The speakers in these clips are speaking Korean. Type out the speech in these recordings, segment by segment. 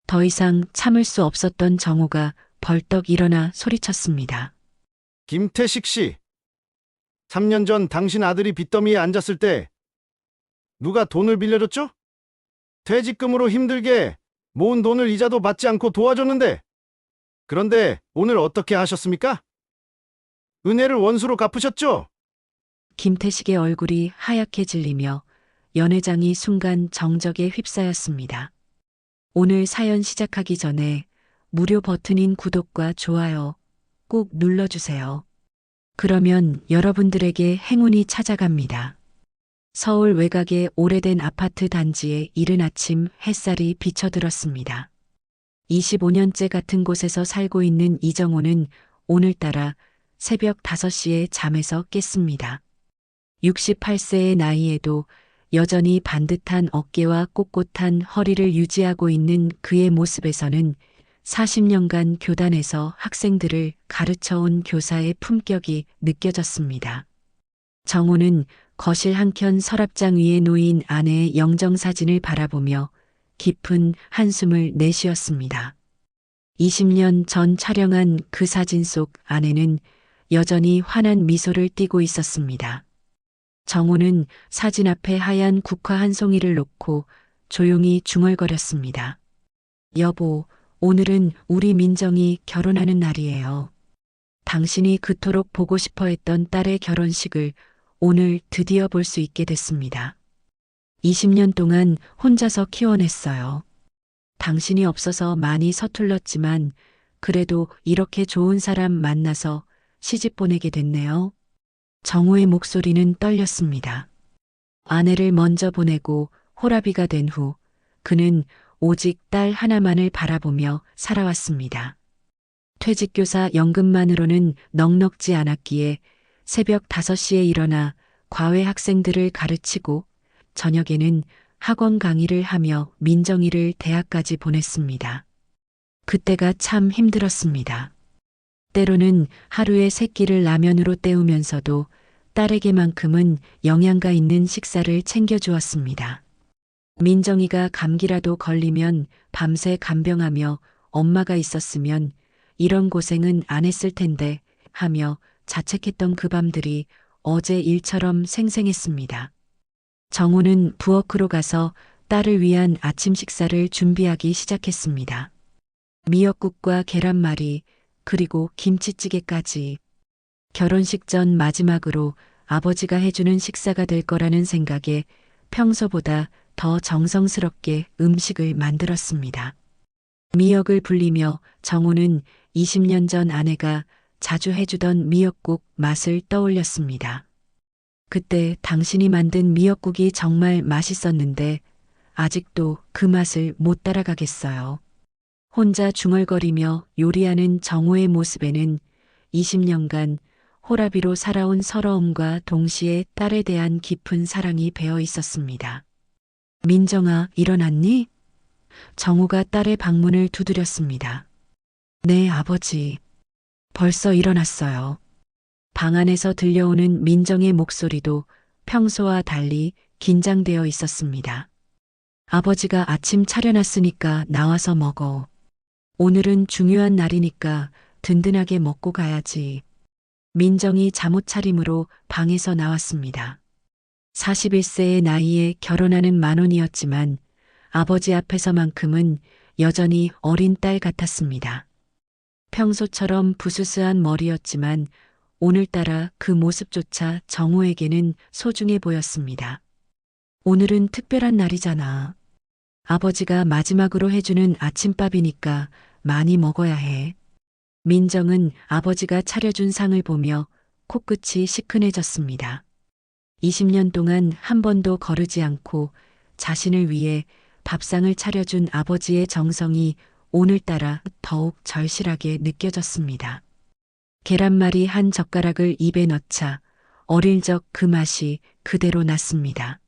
더 이상 참을 수 없었던 정호가 벌떡 일어나 소리쳤습니다. 김태식 씨, 3년 전 당신 아들이 빚더미에 앉았을 때 누가 돈을 빌려줬죠? 퇴직금으로 힘들게 모은 돈을 이자도 받지 않고 도와줬는데, 그런데 오늘 어떻게 하셨습니까? 은혜를 원수로 갚으셨죠? 김태식의 얼굴이 하얗게 질리며 연회장이 순간 정적에 휩싸였습니다. 오늘 사연 시작하기 전에 무료 버튼인 구독과 좋아요 꼭 눌러주세요. 그러면 여러분들에게 행운이 찾아갑니다. 서울 외곽의 오래된 아파트 단지에 이른 아침 햇살이 비쳐들었습니다. 25년째 같은 곳에서 살고 있는 이정호는 오늘따라 새벽 5시에 잠에서 깼습니다. 68세의 나이에도 여전히 반듯한 어깨와 꼿꼿한 허리를 유지하고 있는 그의 모습에서는 40년간 교단에서 학생들을 가르쳐온 교사의 품격이 느껴졌습니다. 정호는 거실 한켠 서랍장 위에 놓인 아내의 영정사진을 바라보며 깊은 한숨을 내쉬었습니다. 20년 전 촬영한 그 사진 속 아내는 여전히 환한 미소를 띠고 있었습니다. 정호는 사진 앞에 하얀 국화 한 송이를 놓고 조용히 중얼거렸습니다. 여보, 오늘은 우리 민정이 결혼하는 날이에요. 당신이 그토록 보고 싶어 했던 딸의 결혼식을 오늘 드디어 볼 수 있게 됐습니다. 20년 동안 혼자서 키워냈어요. 당신이 없어서 많이 서툴렀지만 그래도 이렇게 좋은 사람 만나서 시집 보내게 됐네요. 정호의 목소리는 떨렸습니다. 아내를 먼저 보내고 호라비가 된 후 그는 오직 딸 하나만을 바라보며 살아왔습니다. 퇴직교사 연금만으로는 넉넉지 않았기에 새벽 5시에 일어나 과외 학생들을 가르치고 저녁에는 학원 강의를 하며 민정이를 대학까지 보냈습니다. 그때가 참 힘들었습니다. 때로는 하루에 3끼를 라면으로 때우면서도 딸에게만큼은 영양가 있는 식사를 챙겨주었습니다. 민정이가 감기라도 걸리면 밤새 간병하며 엄마가 있었으면 이런 고생은 안 했을 텐데 하며 자책했던 그 밤들이 어제 일처럼 생생했습니다. 정호는 부엌으로 가서 딸을 위한 아침 식사를 준비하기 시작했습니다. 미역국과 계란말이 그리고 김치찌개까지 결혼식 전 마지막으로 아버지가 해주는 식사가 될 거라는 생각에 평소보다 더 정성스럽게 음식을 만들었습니다. 미역을 불리며 정호는 20년 전 아내가 자주 해주던 미역국 맛을 떠올렸습니다. 그때 당신이 만든 미역국이 정말 맛있었는데 아직도 그 맛을 못 따라가겠어요. 혼자 중얼거리며 요리하는 정호의 모습에는 20년간 호라비로 살아온 서러움과 동시에 딸에 대한 깊은 사랑이 배어 있었습니다. 민정아, 일어났니? 정호가 딸의 방문을 두드렸습니다. 네, 아버지. 벌써 일어났어요. 방 안에서 들려오는 민정의 목소리도 평소와 달리 긴장되어 있었습니다. 아버지가 아침 차려놨으니까 나와서 먹어. 오늘은 중요한 날이니까 든든하게 먹고 가야지. 민정이 잠옷차림으로 방에서 나왔습니다. 41세의 나이에 결혼하는 만원이었지만 아버지 앞에서만큼은 여전히 어린 딸 같았습니다. 평소처럼 부스스한 머리였지만 오늘따라 그 모습조차 정호에게는 소중해 보였습니다. 오늘은 특별한 날이잖아. 아버지가 마지막으로 해주는 아침밥이니까 많이 먹어야 해. 민정은 아버지가 차려준 상을 보며 코끝이 시큰해졌습니다. 20년 동안 한 번도 거르지 않고 자신을 위해 밥상을 차려준 아버지의 정성이 오늘따라 더욱 절실하게 느껴졌습니다. 계란말이 한 젓가락을 입에 넣자 어릴 적 그 맛이 그대로 났습니다.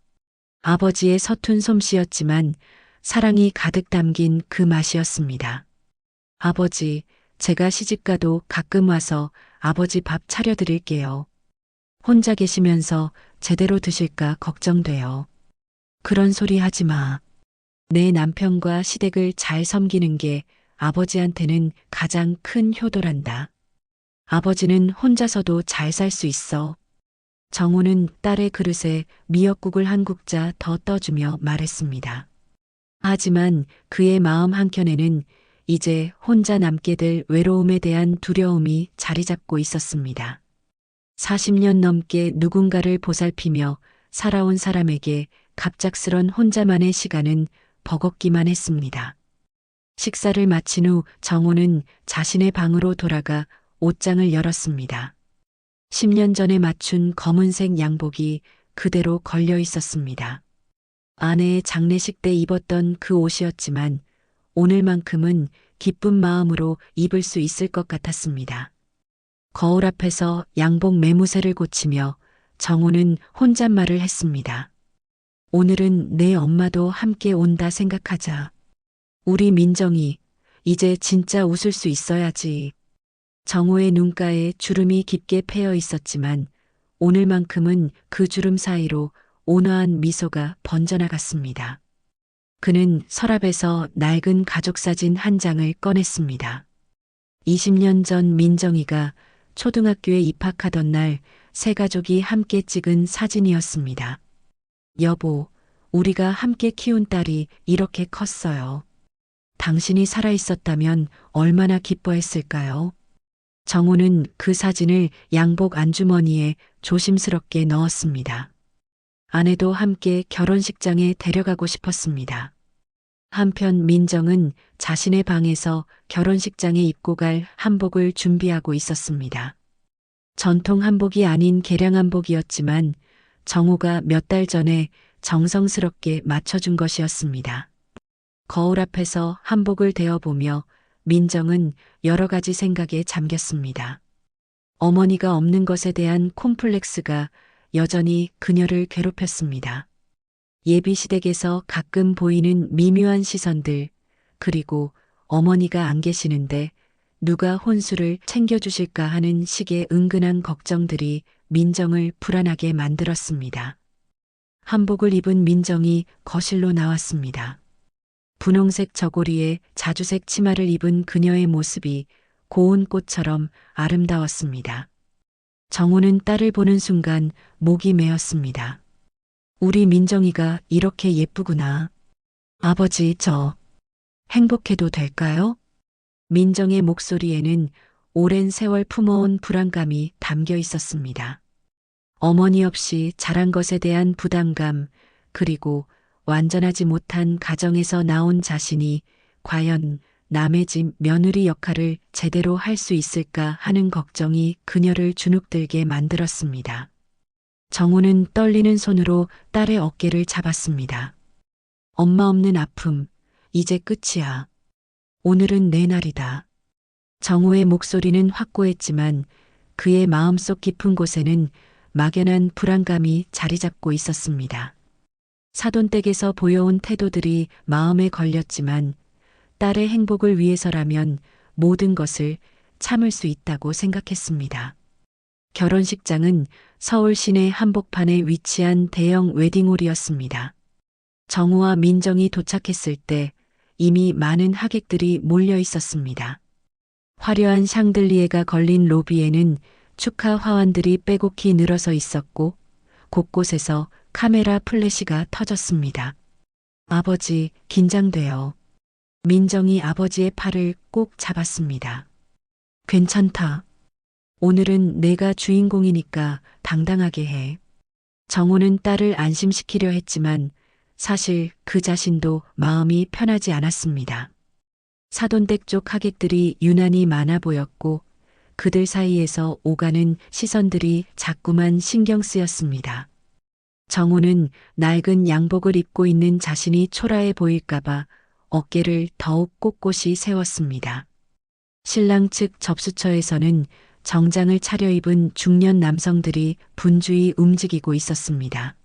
아버지의 서툰 솜씨였지만 사랑이 가득 담긴 그 맛이었습니다. 아버지, 제가 시집가도 가끔 와서 아버지 밥 차려드릴게요. 혼자 계시면서 제대로 드실까 걱정돼요. 그런 소리 하지 마. 내 남편과 시댁을 잘 섬기는 게 아버지한테는 가장 큰 효도란다. 아버지는 혼자서도 잘 살 수 있어. 정우는 딸의 그릇에 미역국을 한 국자 더 떠주며 말했습니다. 하지만 그의 마음 한켠에는 이제 혼자 남게 될 외로움에 대한 두려움이 자리 잡고 있었습니다. 40년 넘게 누군가를 보살피며 살아온 사람에게 갑작스런 혼자만의 시간은 버겁기만 했습니다. 식사를 마친 후 정호는 자신의 방으로 돌아가 옷장을 열었습니다. 10년 전에 맞춘 검은색 양복이 그대로 걸려 있었습니다. 아내의 장례식 때 입었던 그 옷이었지만 오늘만큼은 기쁜 마음으로 입을 수 있을 것 같았습니다. 거울 앞에서 양복 매무새를 고치며 정호는 혼잣말을 했습니다. 오늘은 내 엄마도 함께 온다 생각하자. 우리 민정이 이제 진짜 웃을 수 있어야지. 정호의 눈가에 주름이 깊게 패여 있었지만 오늘만큼은 그 주름 사이로 온화한 미소가 번져나갔습니다. 그는 서랍에서 낡은 가족사진 한 장을 꺼냈습니다. 20년 전 민정이가 초등학교에 입학하던 날 세 가족이 함께 찍은 사진이었습니다. 여보, 우리가 함께 키운 딸이 이렇게 컸어요. 당신이 살아있었다면 얼마나 기뻐했을까요? 정호는 그 사진을 양복 안주머니에 조심스럽게 넣었습니다. 아내도 함께 결혼식장에 데려가고 싶었습니다. 한편 민정은 자신의 방에서 결혼식장에 입고 갈 한복을 준비하고 있었습니다. 전통 한복이 아닌 개량 한복이었지만 정호가 몇 달 전에 정성스럽게 맞춰준 것이었습니다. 거울 앞에서 한복을 대어보며 민정은 여러 가지 생각에 잠겼습니다. 어머니가 없는 것에 대한 콤플렉스가 여전히 그녀를 괴롭혔습니다. 예비 시댁에서 가끔 보이는 미묘한 시선들, 그리고 어머니가 안 계시는데 누가 혼수를 챙겨주실까 하는 식의 은근한 걱정들이 민정을 불안하게 만들었습니다. 한복을 입은 민정이 거실로 나왔습니다. 분홍색 저고리에 자주색 치마를 입은 그녀의 모습이 고운 꽃처럼 아름다웠습니다. 정호는 딸을 보는 순간 목이 메었습니다. 우리 민정이가 이렇게 예쁘구나. 아버지, 저 행복해도 될까요? 민정의 목소리에는 오랜 세월 품어온 불안감이 담겨 있었습니다. 어머니 없이 자란 것에 대한 부담감, 그리고 완전하지 못한 가정에서 나온 자신이 과연 남의 집 며느리 역할을 제대로 할 수 있을까 하는 걱정이 그녀를 주눅들게 만들었습니다. 정우는 떨리는 손으로 딸의 어깨를 잡았습니다. 엄마 없는 아픔, 이제 끝이야. 오늘은 내 날이다. 정우의 목소리는 확고했지만 그의 마음속 깊은 곳에는 막연한 불안감이 자리 잡고 있었습니다. 사돈댁에서 보여온 태도들이 마음에 걸렸지만 딸의 행복을 위해서라면 모든 것을 참을 수 있다고 생각했습니다. 결혼식장은 서울 시내 한복판에 위치한 대형 웨딩홀이었습니다. 정우와 민정이 도착했을 때 이미 많은 하객들이 몰려 있었습니다. 화려한 샹들리에가 걸린 로비에는 축하 화환들이 빼곡히 늘어서 있었고 곳곳에서 카메라 플래시가 터졌습니다. 아버지, 긴장돼요. 민정이 아버지의 팔을 꼭 잡았습니다. 괜찮다. 오늘은 내가 주인공이니까 당당하게 해. 정호는 딸을 안심시키려 했지만 사실 그 자신도 마음이 편하지 않았습니다. 사돈댁 쪽 하객들이 유난히 많아 보였고 그들 사이에서 오가는 시선들이 자꾸만 신경 쓰였습니다. 정호는 낡은 양복을 입고 있는 자신이 초라해 보일까봐 어깨를 더욱 꼿꼿이 세웠습니다. 신랑 측 접수처에서는 정장을 차려입은 중년 남성들이 분주히 움직이고 있었습니다.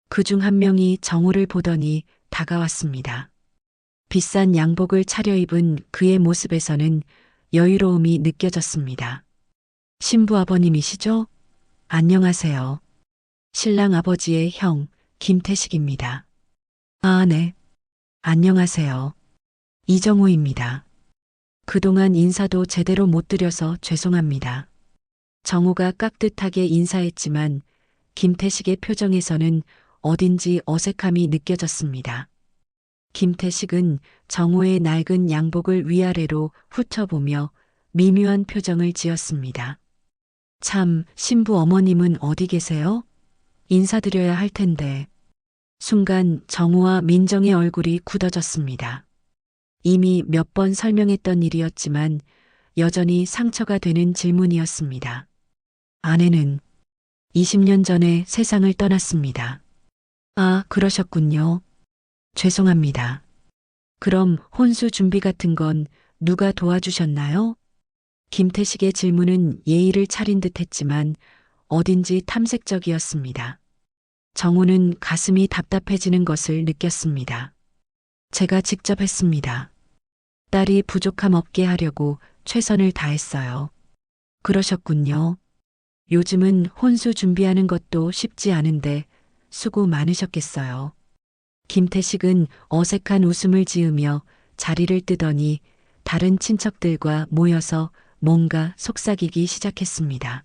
그중 한 명이 정호를 보더니 다가왔습니다. 비싼 양복을 차려입은 그의 모습에서는 여유로움이 느껴졌습니다. 신부 아버님이시죠? 안녕하세요. 신랑 아버지의 형, 김태식입니다. 아, 네. 안녕하세요. 이정호입니다. 그동안 인사도 제대로 못 드려서 죄송합니다. 정호가 깍듯하게 인사했지만 김태식의 표정에서는 어딘지 어색함이 느껴졌습니다. 김태식은 정호의 낡은 양복을 위아래로 훑어보며 미묘한 표정을 지었습니다. 참, 신부 어머님은 어디 계세요? 인사드려야 할 텐데. 순간 정호와 민정의 얼굴이 굳어졌습니다. 이미 몇 번 설명했던 일이었지만 여전히 상처가 되는 질문이었습니다. 아내는 20년 전에 세상을 떠났습니다. 아, 그러셨군요. 죄송합니다. 그럼 혼수 준비 같은 건 누가 도와주셨나요? 김태식의 질문은 예의를 차린 듯 했지만 어딘지 탐색적이었습니다. 정호는 가슴이 답답해지는 것을 느꼈습니다. 제가 직접 했습니다. 딸이 부족함 없게 하려고 최선을 다했어요. 그러셨군요. 요즘은 혼수 준비하는 것도 쉽지 않은데 수고 많으셨겠어요. 김태식은 어색한 웃음을 지으며 자리를 뜨더니 다른 친척들과 모여서 뭔가 속삭이기 시작했습니다.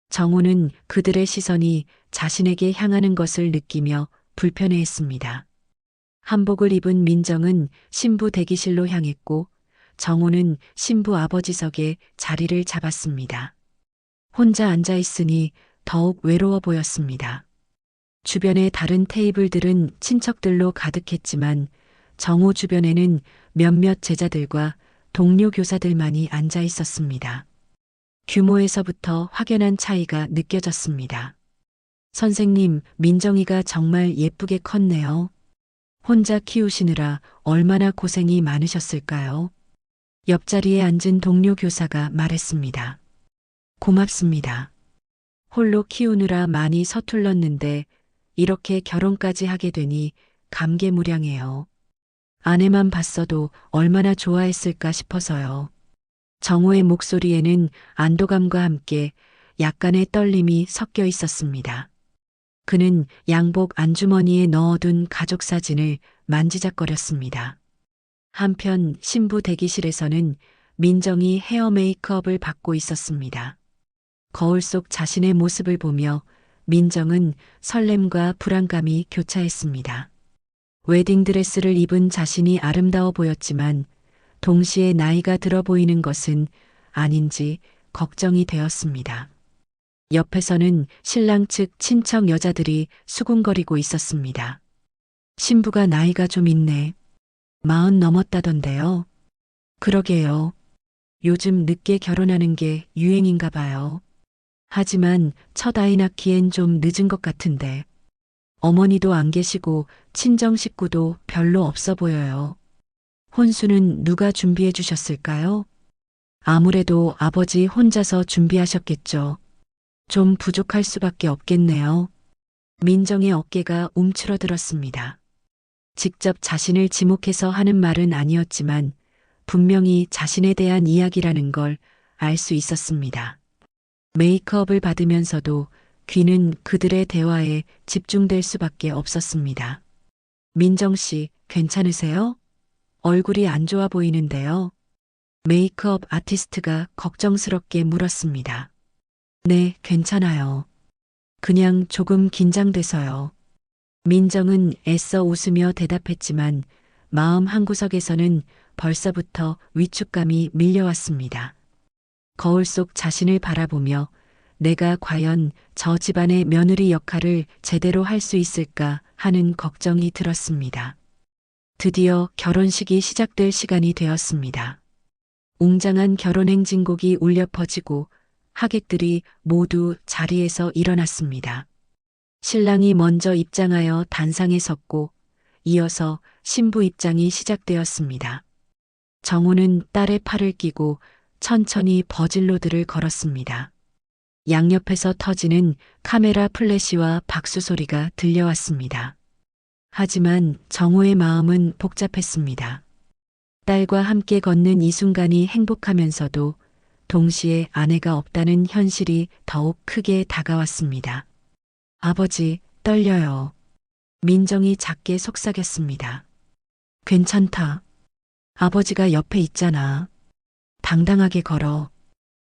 정호는 그들의 시선이 자신에게 향하는 것을 느끼며 불편해했습니다. 한복을 입은 민정은 신부 대기실로 향했고 정호는 신부 아버지석에 자리를 잡았습니다. 혼자 앉아 있으니 더욱 외로워 보였습니다. 주변의 다른 테이블들은 친척들로 가득했지만 정호 주변에는 몇몇 제자들과 동료 교사들만이 앉아 있었습니다. 규모에서부터 확연한 차이가 느껴졌습니다. 선생님, 민정이가 정말 예쁘게 컸네요. 혼자 키우시느라 얼마나 고생이 많으셨을까요? 옆자리에 앉은 동료 교사가 말했습니다. 고맙습니다. 홀로 키우느라 많이 서툴렀는데 이렇게 결혼까지 하게 되니 감개무량해요. 아내만 봤어도 얼마나 좋아했을까 싶어서요. 정호의 목소리에는 안도감과 함께 약간의 떨림이 섞여 있었습니다. 그는 양복 안주머니에 넣어둔 가족 사진을 만지작거렸습니다. 한편 신부 대기실에서는 민정이 헤어 메이크업을 받고 있었습니다. 거울 속 자신의 모습을 보며 민정은 설렘과 불안감이 교차했습니다. 웨딩드레스를 입은 자신이 아름다워 보였지만 동시에 나이가 들어 보이는 것은 아닌지 걱정이 되었습니다. 옆에서는 신랑 측 친척 여자들이 수군거리고 있었습니다. 신부가 나이가 좀 있네. 40 넘었다던데요. 그러게요. 요즘 늦게 결혼하는 게 유행인가 봐요. 하지만 첫 아이 낳기엔 좀 늦은 것 같은데. 어머니도 안 계시고 친정 식구도 별로 없어 보여요. 혼수는 누가 준비해 주셨을까요? 아무래도 아버지 혼자서 준비하셨겠죠. 좀 부족할 수밖에 없겠네요. 민정의 어깨가 움츠러들었습니다. 직접 자신을 지목해서 하는 말은 아니었지만 분명히 자신에 대한 이야기라는 걸 알 수 있었습니다. 메이크업을 받으면서도 귀는 그들의 대화에 집중될 수밖에 없었습니다. 민정 씨, 괜찮으세요? 얼굴이 안 좋아 보이는데요. 메이크업 아티스트가 걱정스럽게 물었습니다. 네, 괜찮아요. 그냥 조금 긴장돼서요. 민정은 애써 웃으며 대답했지만 마음 한구석에서는 벌써부터 위축감이 밀려왔습니다. 거울 속 자신을 바라보며 내가 과연 저 집안의 며느리 역할을 제대로 할 수 있을까 하는 걱정이 들었습니다. 드디어 결혼식이 시작될 시간이 되었습니다. 웅장한 결혼 행진곡이 울려 퍼지고 하객들이 모두 자리에서 일어났습니다. 신랑이 먼저 입장하여 단상에 섰고 이어서 신부 입장이 시작되었습니다. 정호는 딸의 팔을 끼고 천천히 버질로드를 걸었습니다. 양옆에서 터지는 카메라 플래시와 박수 소리가 들려왔습니다. 하지만 정호의 마음은 복잡했습니다. 딸과 함께 걷는 이 순간이 행복하면서도 동시에 아내가 없다는 현실이 더욱 크게 다가왔습니다. 아버지, 떨려요. 민정이 작게 속삭였습니다. 괜찮다. 아버지가 옆에 있잖아. 당당하게 걸어.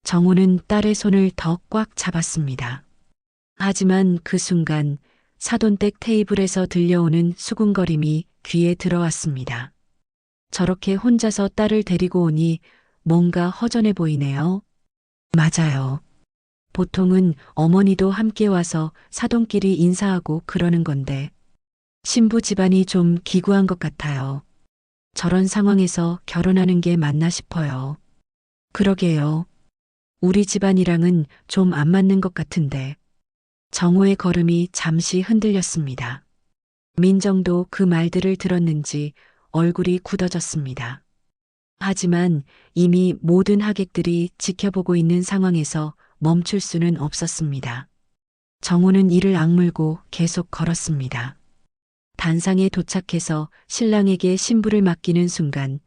정호는 딸의 손을 더 꽉 잡았습니다. 하지만 그 순간 사돈댁 테이블에서 들려오는 수군거림이 귀에 들어왔습니다. 저렇게 혼자서 딸을 데리고 오니 뭔가 허전해 보이네요. 맞아요. 보통은 어머니도 함께 와서 사돈끼리 인사하고 그러는 건데 신부 집안이 좀 기구한 것 같아요. 저런 상황에서 결혼하는 게 맞나 싶어요. 그러게요. 우리 집안이랑은 좀 안 맞는 것 같은데. 정호의 걸음이 잠시 흔들렸습니다. 민정도 그 말들을 들었는지 얼굴이 굳어졌습니다. 하지만 이미 모든 하객들이 지켜보고 있는 상황에서 멈출 수는 없었습니다. 정호는 이를 악물고 계속 걸었습니다. 단상에 도착해서 신랑에게 신부를 맡기는 순간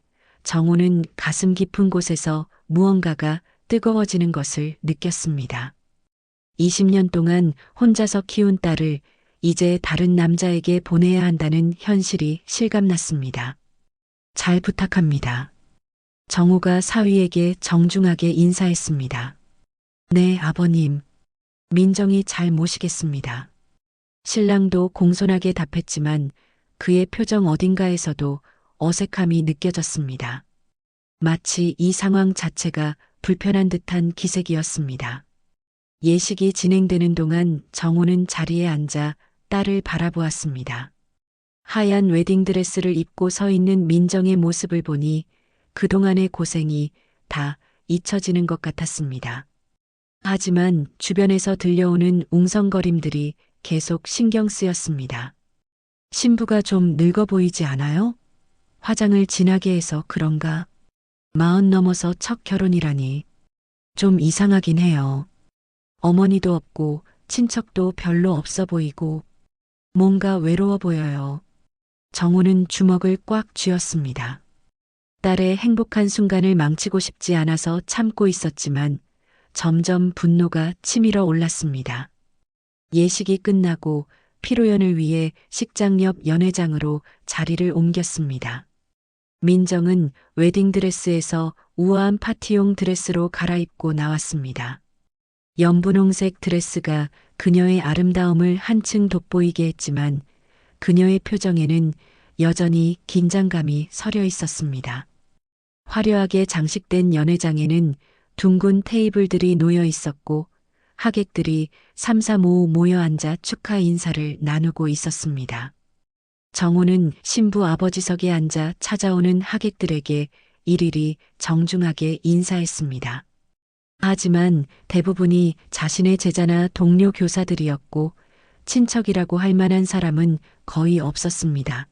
정호는 가슴 깊은 곳에서 무언가가 뜨거워지는 것을 느꼈습니다. 20년 동안 혼자서 키운 딸을 이제 다른 남자에게 보내야 한다는 현실이 실감났습니다. 잘 부탁합니다. 정호가 사위에게 정중하게 인사했습니다. 네, 아버님. 민정이 잘 모시겠습니다. 신랑도 공손하게 답했지만 그의 표정 어딘가에서도 어색함이 느껴졌습니다. 마치 이 상황 자체가 불편한 듯한 기색이었습니다. 예식이 진행되는 동안 정호는 자리에 앉아 딸을 바라보았습니다. 하얀 웨딩드레스를 입고 서 있는 민정의 모습을 보니 그동안의 고생이 다 잊혀지는 것 같았습니다. 하지만 주변에서 들려오는 웅성거림들이 계속 신경 쓰였습니다. 신부가 좀 늙어 보이지 않아요? 화장을 진하게 해서 그런가? 40 넘어서 첫 결혼이라니. 좀 이상하긴 해요. 어머니도 없고 친척도 별로 없어 보이고 뭔가 외로워 보여요. 정호는 주먹을 꽉 쥐었습니다. 딸의 행복한 순간을 망치고 싶지 않아서 참고 있었지만 점점 분노가 치밀어 올랐습니다. 예식이 끝나고 피로연을 위해 식장 옆 연회장으로 자리를 옮겼습니다. 민정은 웨딩드레스에서 우아한 파티용 드레스로 갈아입고 나왔습니다. 연분홍색 드레스가 그녀의 아름다움을 한층 돋보이게 했지만 그녀의 표정에는 여전히 긴장감이 서려 있었습니다. 화려하게 장식된 연회장에는 둥근 테이블들이 놓여 있었고 하객들이 삼삼오오 모여 앉아 축하 인사를 나누고 있었습니다. 정호는 신부 아버지석에 앉아 찾아오는 하객들에게 일일이 정중하게 인사했습니다. 하지만 대부분이 자신의 제자나 동료 교사들이었고 친척이라고 할 만한 사람은 거의 없었습니다.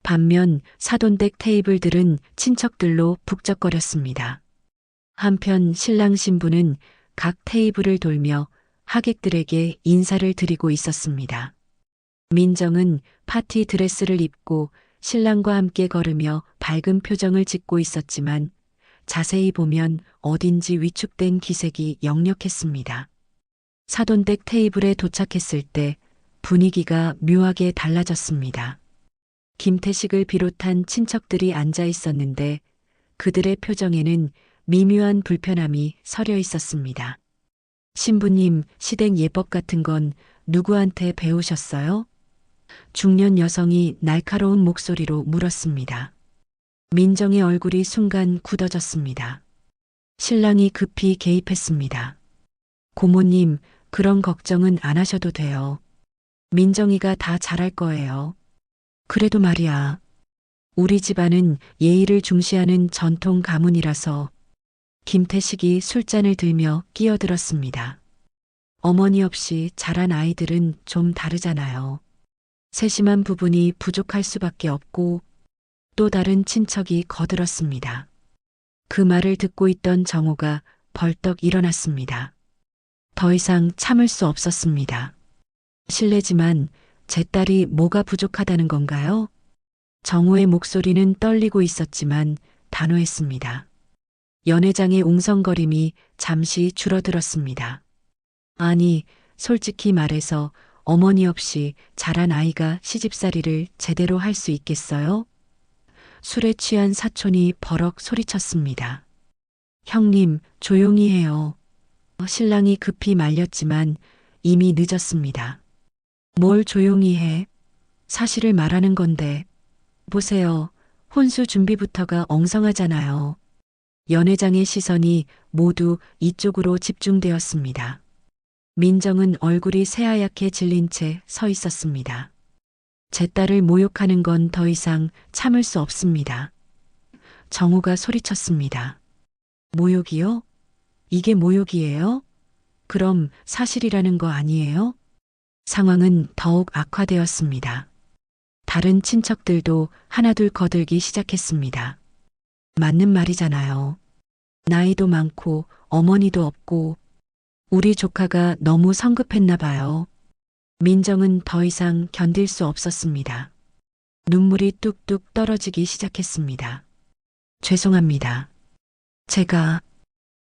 반면 사돈댁 테이블들은 친척들로 북적거렸습니다. 한편 신랑 신부는 각 테이블을 돌며 하객들에게 인사를 드리고 있었습니다. 민정은 파티 드레스를 입고 신랑과 함께 걸으며 밝은 표정을 짓고 있었지만 자세히 보면 어딘지 위축된 기색이 역력했습니다. 사돈댁 테이블에 도착했을 때 분위기가 묘하게 달라졌습니다. 김태식을 비롯한 친척들이 앉아 있었는데 그들의 표정에는 미묘한 불편함이 서려 있었습니다. 신부님, 시댁 예법 같은 건 누구한테 배우셨어요? 중년 여성이 날카로운 목소리로 물었습니다. 민정의 얼굴이 순간 굳어졌습니다. 신랑이 급히 개입했습니다. 고모님, 그런 걱정은 안 하셔도 돼요. 민정이가 다 잘할 거예요. 그래도 말이야. 우리 집안은 예의를 중시하는 전통 가문이라서 김태식이 술잔을 들며 끼어들었습니다. 어머니 없이 자란 아이들은 좀 다르잖아요. 세심한 부분이 부족할 수밖에 없고 또 다른 친척이 거들었습니다. 그 말을 듣고 있던 정호가 벌떡 일어났습니다. 더 이상 참을 수 없었습니다. 실례지만 제 딸이 뭐가 부족하다는 건가요? 정호의 목소리는 떨리고 있었지만 단호했습니다. 연회장의 웅성거림이 잠시 줄어들었습니다. 아니, 솔직히 말해서 어머니 없이 자란 아이가 시집살이를 제대로 할 수 있겠어요? 술에 취한 사촌이 버럭 소리쳤습니다. 형님, 조용히 해요. 신랑이 급히 말렸지만 이미 늦었습니다. 뭘 조용히 해? 사실을 말하는 건데. 보세요. 혼수 준비부터가 엉성하잖아요. 연회장의 시선이 모두 이쪽으로 집중되었습니다. 민정은 얼굴이 새하얗게 질린 채 서 있었습니다. 제 딸을 모욕하는 건 더 이상 참을 수 없습니다. 정우가 소리쳤습니다. 모욕이요? 이게 모욕이에요? 그럼 사실이라는 거 아니에요? 상황은 더욱 악화되었습니다. 다른 친척들도 하나둘 거들기 시작했습니다. 맞는 말이잖아요. 나이도 많고 어머니도 없고 우리 조카가 너무 성급했나 봐요. 민정은 더 이상 견딜 수 없었습니다. 눈물이 뚝뚝 떨어지기 시작했습니다. 죄송합니다.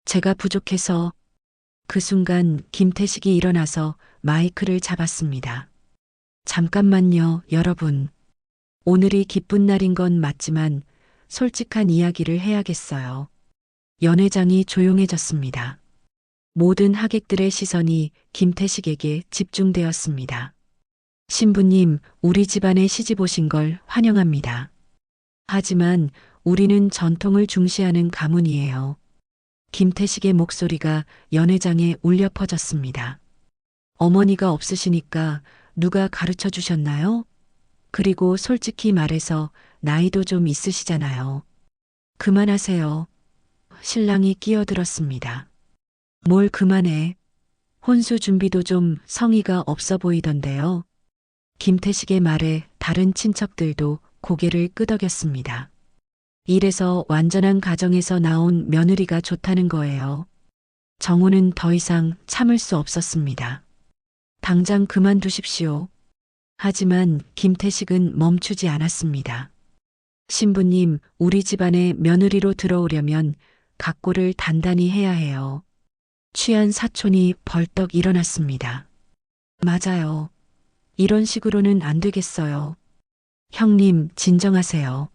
제가 부족해서. 그 순간 김태식이 일어나서 마이크를 잡았습니다. 잠깐만요, 여러분. 오늘이 기쁜 날인 건 맞지만 솔직한 이야기를 해야겠어요. 연회장이 조용해졌습니다. 모든 하객들의 시선이 김태식에게 집중되었습니다. 신부님, 우리 집안에 시집 오신 걸 환영합니다. 하지만 우리는 전통을 중시하는 가문이에요. 김태식의 목소리가 연회장에 울려 퍼졌습니다. 어머니가 없으시니까 누가 가르쳐 주셨나요? 그리고 솔직히 말해서 나이도 좀 있으시잖아요. 그만하세요. 신랑이 끼어들었습니다. 뭘 그만해. 혼수 준비도 좀 성의가 없어 보이던데요. 김태식의 말에 다른 친척들도 고개를 끄덕였습니다. 이래서 완전한 가정에서 나온 며느리가 좋다는 거예요. 정우는 더 이상 참을 수 없었습니다. 당장 그만두십시오. 하지만 김태식은 멈추지 않았습니다. 신부님, 우리 집안에 며느리로 들어오려면 각고를 단단히 해야 해요. 취한 사촌이 벌떡 일어났습니다. 맞아요. 이런 식으로는 안 되겠어요. 형님, 진정하세요.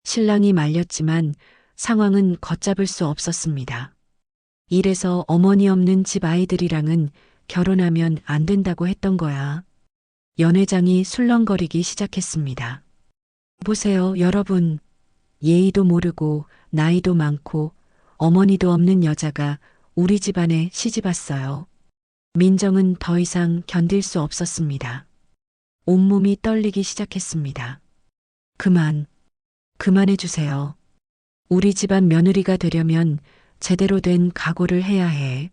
신랑이 말렸지만 상황은 걷잡을 수 없었습니다. 이래서 어머니 없는 집 아이들이랑은 결혼하면 안 된다고 했던 거야. 연회장이 술렁거리기 시작했습니다. 보세요, 여러분. 예의도 모르고 나이도 많고 어머니도 없는 여자가 우리 집안에 시집 왔어요. 민정은 더 이상 견딜 수 없었습니다. 온몸이 떨리기 시작했습니다. 그만해 주세요. 우리 집안 며느리가 되려면 제대로 된 각오를 해야 해.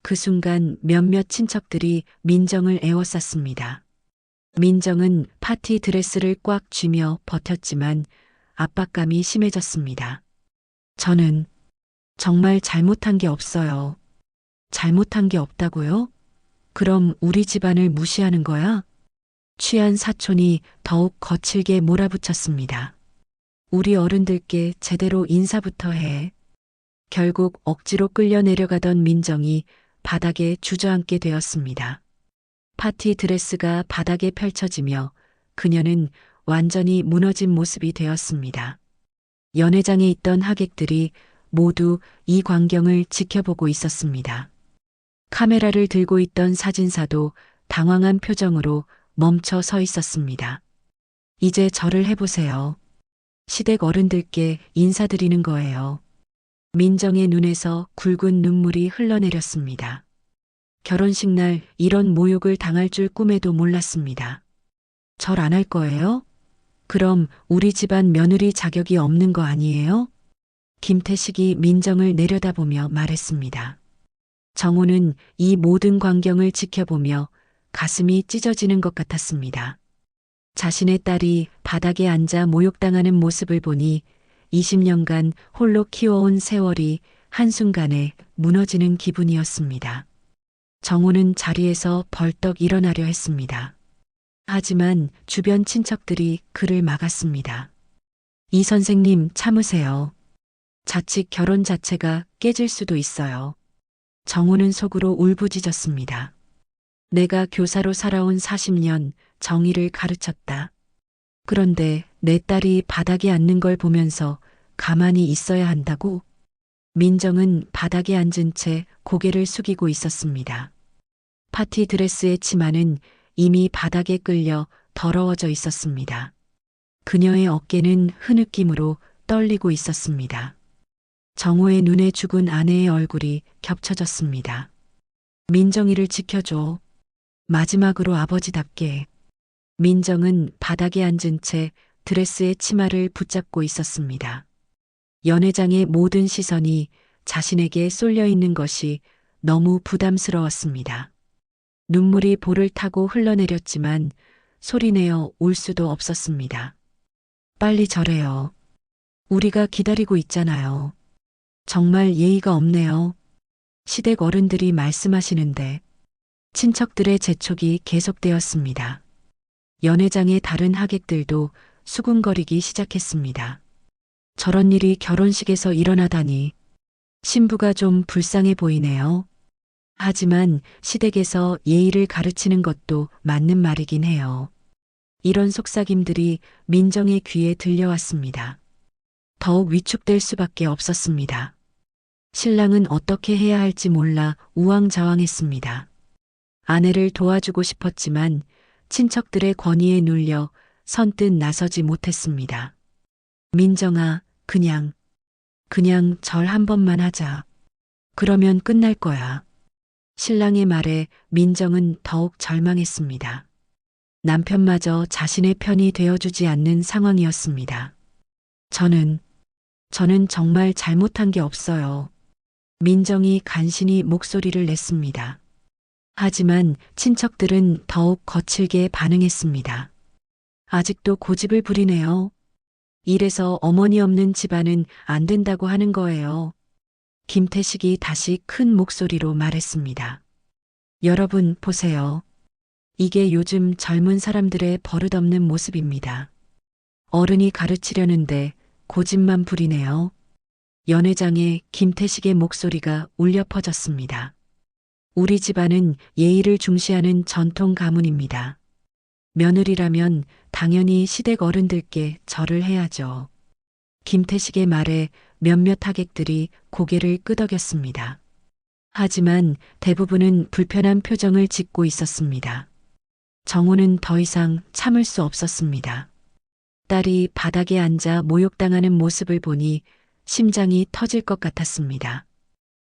그 순간 몇몇 친척들이 민정을 애워쌌습니다. 민정은 파티 드레스를 꽉 쥐며 버텼지만 압박감이 심해졌습니다. 저는 정말 잘못한 게 없어요. 잘못한 게 없다고요? 그럼 우리 집안을 무시하는 거야? 취한 사촌이 더욱 거칠게 몰아붙였습니다. 우리 어른들께 제대로 인사부터 해. 결국 억지로 끌려 내려가던 민정이 바닥에 주저앉게 되었습니다. 파티 드레스가 바닥에 펼쳐지며 그녀는 완전히 무너진 모습이 되었습니다. 연회장에 있던 하객들이 모두 이 광경을 지켜보고 있었습니다. 카메라를 들고 있던 사진사도 당황한 표정으로 멈춰 서 있었습니다. 이제 저를 해보세요. 시댁 어른들께 인사드리는 거예요. 민정의 눈에서 굵은 눈물이 흘러내렸습니다. 결혼식 날 이런 모욕을 당할 줄 꿈에도 몰랐습니다. 절 안 할 거예요? 그럼 우리 집안 며느리 자격이 없는 거 아니에요? 김태식이 민정을 내려다보며 말했습니다. 정우는 이 모든 광경을 지켜보며 가슴이 찢어지는 것 같았습니다. 자신의 딸이 바닥에 앉아 모욕당하는 모습을 보니 20년간 홀로 키워온 세월이 한순간에 무너지는 기분이었습니다. 정우는 자리에서 벌떡 일어나려 했습니다. 하지만 주변 친척들이 그를 막았습니다. 이 선생님 참으세요. 자칫 결혼 자체가 깨질 수도 있어요. 정우는 속으로 울부짖었습니다. 내가 교사로 살아온 40년 정의를 가르쳤다. 그런데 내 딸이 바닥에 앉는 걸 보면서 가만히 있어야 한다고? 민정은 바닥에 앉은 채 고개를 숙이고 있었습니다. 파티 드레스의 치마는 이미 바닥에 끌려 더러워져 있었습니다. 그녀의 어깨는 흐느낌으로 떨리고 있었습니다. 정호의 눈에 죽은 아내의 얼굴이 겹쳐졌습니다. 민정이를 지켜줘. 마지막으로 아버지답게. 민정은 바닥에 앉은 채 드레스의 치마를 붙잡고 있었습니다. 연회장의 모든 시선이 자신에게 쏠려 있는 것이 너무 부담스러웠습니다. 눈물이 볼을 타고 흘러내렸지만 소리내어 울 수도 없었습니다. 빨리 절해요. 우리가 기다리고 있잖아요. 정말 예의가 없네요. 시댁 어른들이 말씀하시는데 친척들의 재촉이 계속되었습니다. 연회장의 다른 하객들도 수군거리기 시작했습니다. 저런 일이 결혼식에서 일어나다니 신부가 좀 불쌍해 보이네요. 하지만 시댁에서 예의를 가르치는 것도 맞는 말이긴 해요. 이런 속삭임들이 민정의 귀에 들려왔습니다. 더욱 위축될 수밖에 없었습니다. 신랑은 어떻게 해야 할지 몰라 우왕좌왕했습니다. 아내를 도와주고 싶었지만 친척들의 권위에 눌려 선뜻 나서지 못했습니다. 민정아, 그냥 절 한 번만 하자. 그러면 끝날 거야. 신랑의 말에 민정은 더욱 절망했습니다. 남편마저 자신의 편이 되어주지 않는 상황이었습니다. 저는 정말 잘못한 게 없어요. 민정이 간신히 목소리를 냈습니다. 하지만 친척들은 더욱 거칠게 반응했습니다. 아직도 고집을 부리네요. 이래서 어머니 없는 집안은 안 된다고 하는 거예요. 김태식이 다시 큰 목소리로 말했습니다. 여러분 보세요. 이게 요즘 젊은 사람들의 버릇없는 모습입니다. 어른이 가르치려는데 고집만 부리네요. 연회장에 김태식의 목소리가 울려 퍼졌습니다. 우리 집안은 예의를 중시하는 전통 가문입니다. 며느리라면 당연히 시댁 어른들께 절을 해야죠. 김태식의 말에 몇몇 하객들이 고개를 끄덕였습니다. 하지만 대부분은 불편한 표정을 짓고 있었습니다. 정호는 더 이상 참을 수 없었습니다. 딸이 바닥에 앉아 모욕당하는 모습을 보니 심장이 터질 것 같았습니다.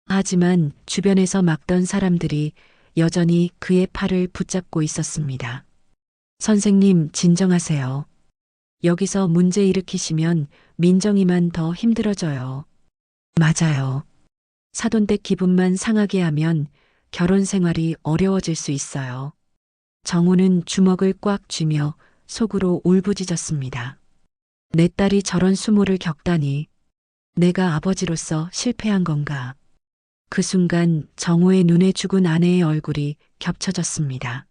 하지만 주변에서 막던 사람들이 여전히 그의 팔을 붙잡고 있었습니다. 선생님, 진정하세요. 여기서 문제 일으키시면 민정이만 더 힘들어져요. 맞아요. 사돈댁 기분만 상하게 하면 결혼 생활이 어려워질 수 있어요. 정우는 주먹을 꽉 쥐며 속으로 울부짖었습니다. 내 딸이 저런 수모를 겪다니 내가 아버지로서 실패한 건가. 그 순간 정우의 눈에 죽은 아내의 얼굴이 겹쳐졌습니다.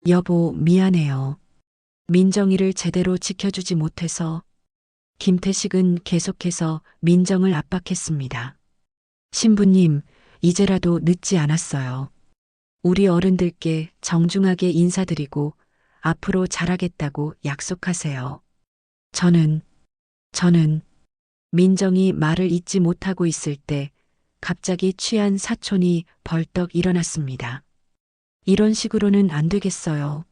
여보, 미안해요. 민정이를 제대로 지켜주지 못해서. 김태식은 계속해서 민정을 압박했습니다. 신부님, 이제라도 늦지 않았어요. 우리 어른들께 정중하게 인사드리고 앞으로 잘하겠다고 약속하세요. 저는 민정이 말을 잇지 못하고 있을 때 갑자기 취한 사촌이 벌떡 일어났습니다. 이런 식으로는 안 되겠어요.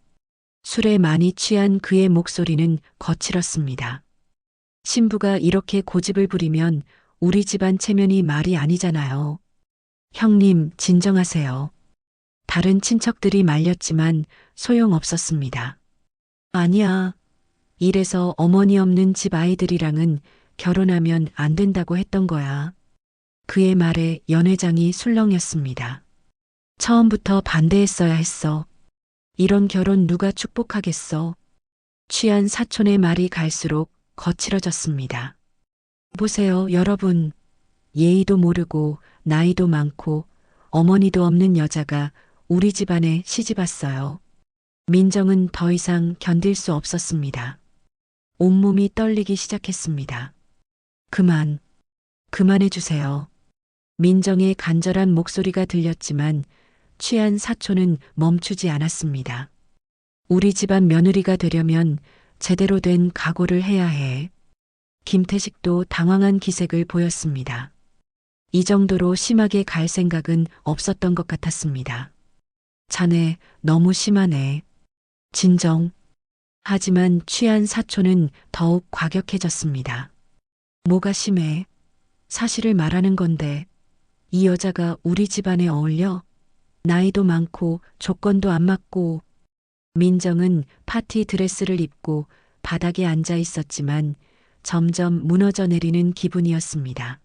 술에 많이 취한 그의 목소리는 거칠었습니다. 신부가 이렇게 고집을 부리면 우리 집안 체면이 말이 아니잖아요. 형님, 진정하세요. 다른 친척들이 말렸지만 소용없었습니다. 아니야. 이래서 어머니 없는 집 아이들이랑은 결혼하면 안 된다고 했던 거야. 그의 말에 연회장이 술렁였습니다. 처음부터 반대했어야 했어. 이런 결혼 누가 축복하겠어. 취한 사촌의 말이 갈수록 거칠어졌습니다. 보세요, 여러분. 예의도 모르고 나이도 많고 어머니도 없는 여자가 우리 집안에 시집왔어요. 민정은 더 이상 견딜 수 없었습니다. 온몸이 떨리기 시작했습니다. 그만해주세요. 민정의 간절한 목소리가 들렸지만 취한 사촌은 멈추지 않았습니다. 우리 집안 며느리가 되려면 제대로 된 각오를 해야 해. 김태식도 당황한 기색을 보였습니다. 이 정도로 심하게 갈 생각은 없었던 것 같았습니다. 자네 너무 심하네. 진정. 하지만 취한 사촌은 더욱 과격해졌습니다. 뭐가 심해? 사실을 말하는 건데 이 여자가 우리 집안에 어울려? 나이도 많고 조건도 안 맞고. 민정은 파티 드레스를 입고 바닥에 앉아 있었지만 점점 무너져 내리는 기분이었습니다.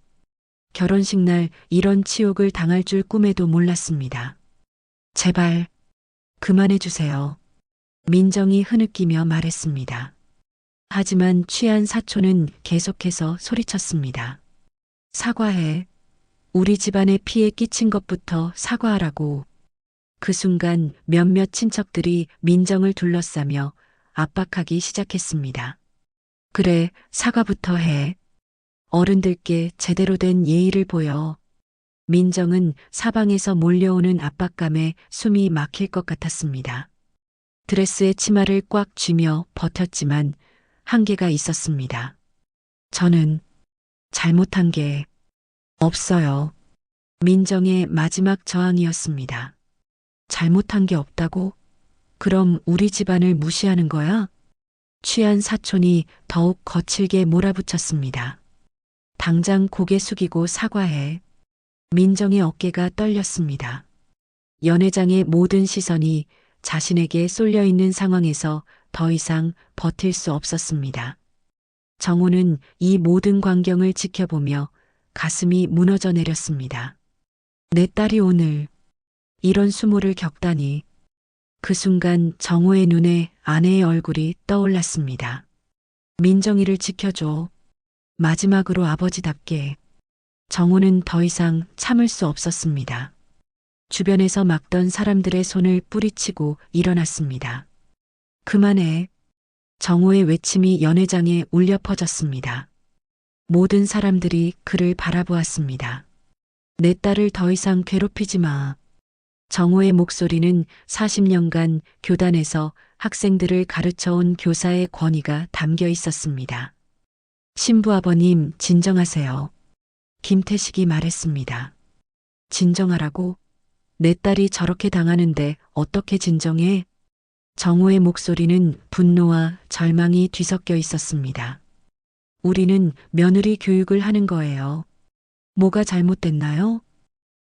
결혼식 날 이런 치욕을 당할 줄 꿈에도 몰랐습니다. 제발 그만해 주세요. 민정이 흐느끼며 말했습니다. 하지만 취한 사촌은 계속해서 소리쳤습니다. 사과해. 우리 집안에 피해 끼친 것부터 사과하라고. 그 순간 몇몇 친척들이 민정을 둘러싸며 압박하기 시작했습니다. 그래, 사과부터 해. 어른들께 제대로 된 예의를 보여. 민정은 사방에서 몰려오는 압박감에 숨이 막힐 것 같았습니다. 드레스에 치마를 꽉 쥐며 버텼지만 한계가 있었습니다. 저는 잘못한 게 없어요. 민정의 마지막 저항이었습니다. 잘못한 게 없다고? 그럼 우리 집안을 무시하는 거야? 취한 사촌이 더욱 거칠게 몰아붙였습니다. 당장 고개 숙이고 사과해. 민정의 어깨가 떨렸습니다. 연회장의 모든 시선이 자신에게 쏠려 있는 상황에서 더 이상 버틸 수 없었습니다. 정호는 이 모든 광경을 지켜보며 가슴이 무너져 내렸습니다. 내 딸이 오늘 이런 수모를 겪다니. 그 순간 정호의 눈에 아내의 얼굴이 떠올랐습니다. 민정이를 지켜줘. 마지막으로 아버지답게. 정호는 더 이상 참을 수 없었습니다. 주변에서 막던 사람들의 손을 뿌리치고 일어났습니다. 그만해. 정호의 외침이 연회장에 울려 퍼졌습니다. 모든 사람들이 그를 바라보았습니다. 내 딸을 더 이상 괴롭히지 마. 정호의 목소리는 40년간 교단에서 학생들을 가르쳐온 교사의 권위가 담겨 있었습니다. 신부아버님, 진정하세요. 김태식이 말했습니다. 진정하라고? 내 딸이 저렇게 당하는데 어떻게 진정해? 정호의 목소리는 분노와 절망이 뒤섞여 있었습니다. 우리는 며느리 교육을 하는 거예요. 뭐가 잘못됐나요?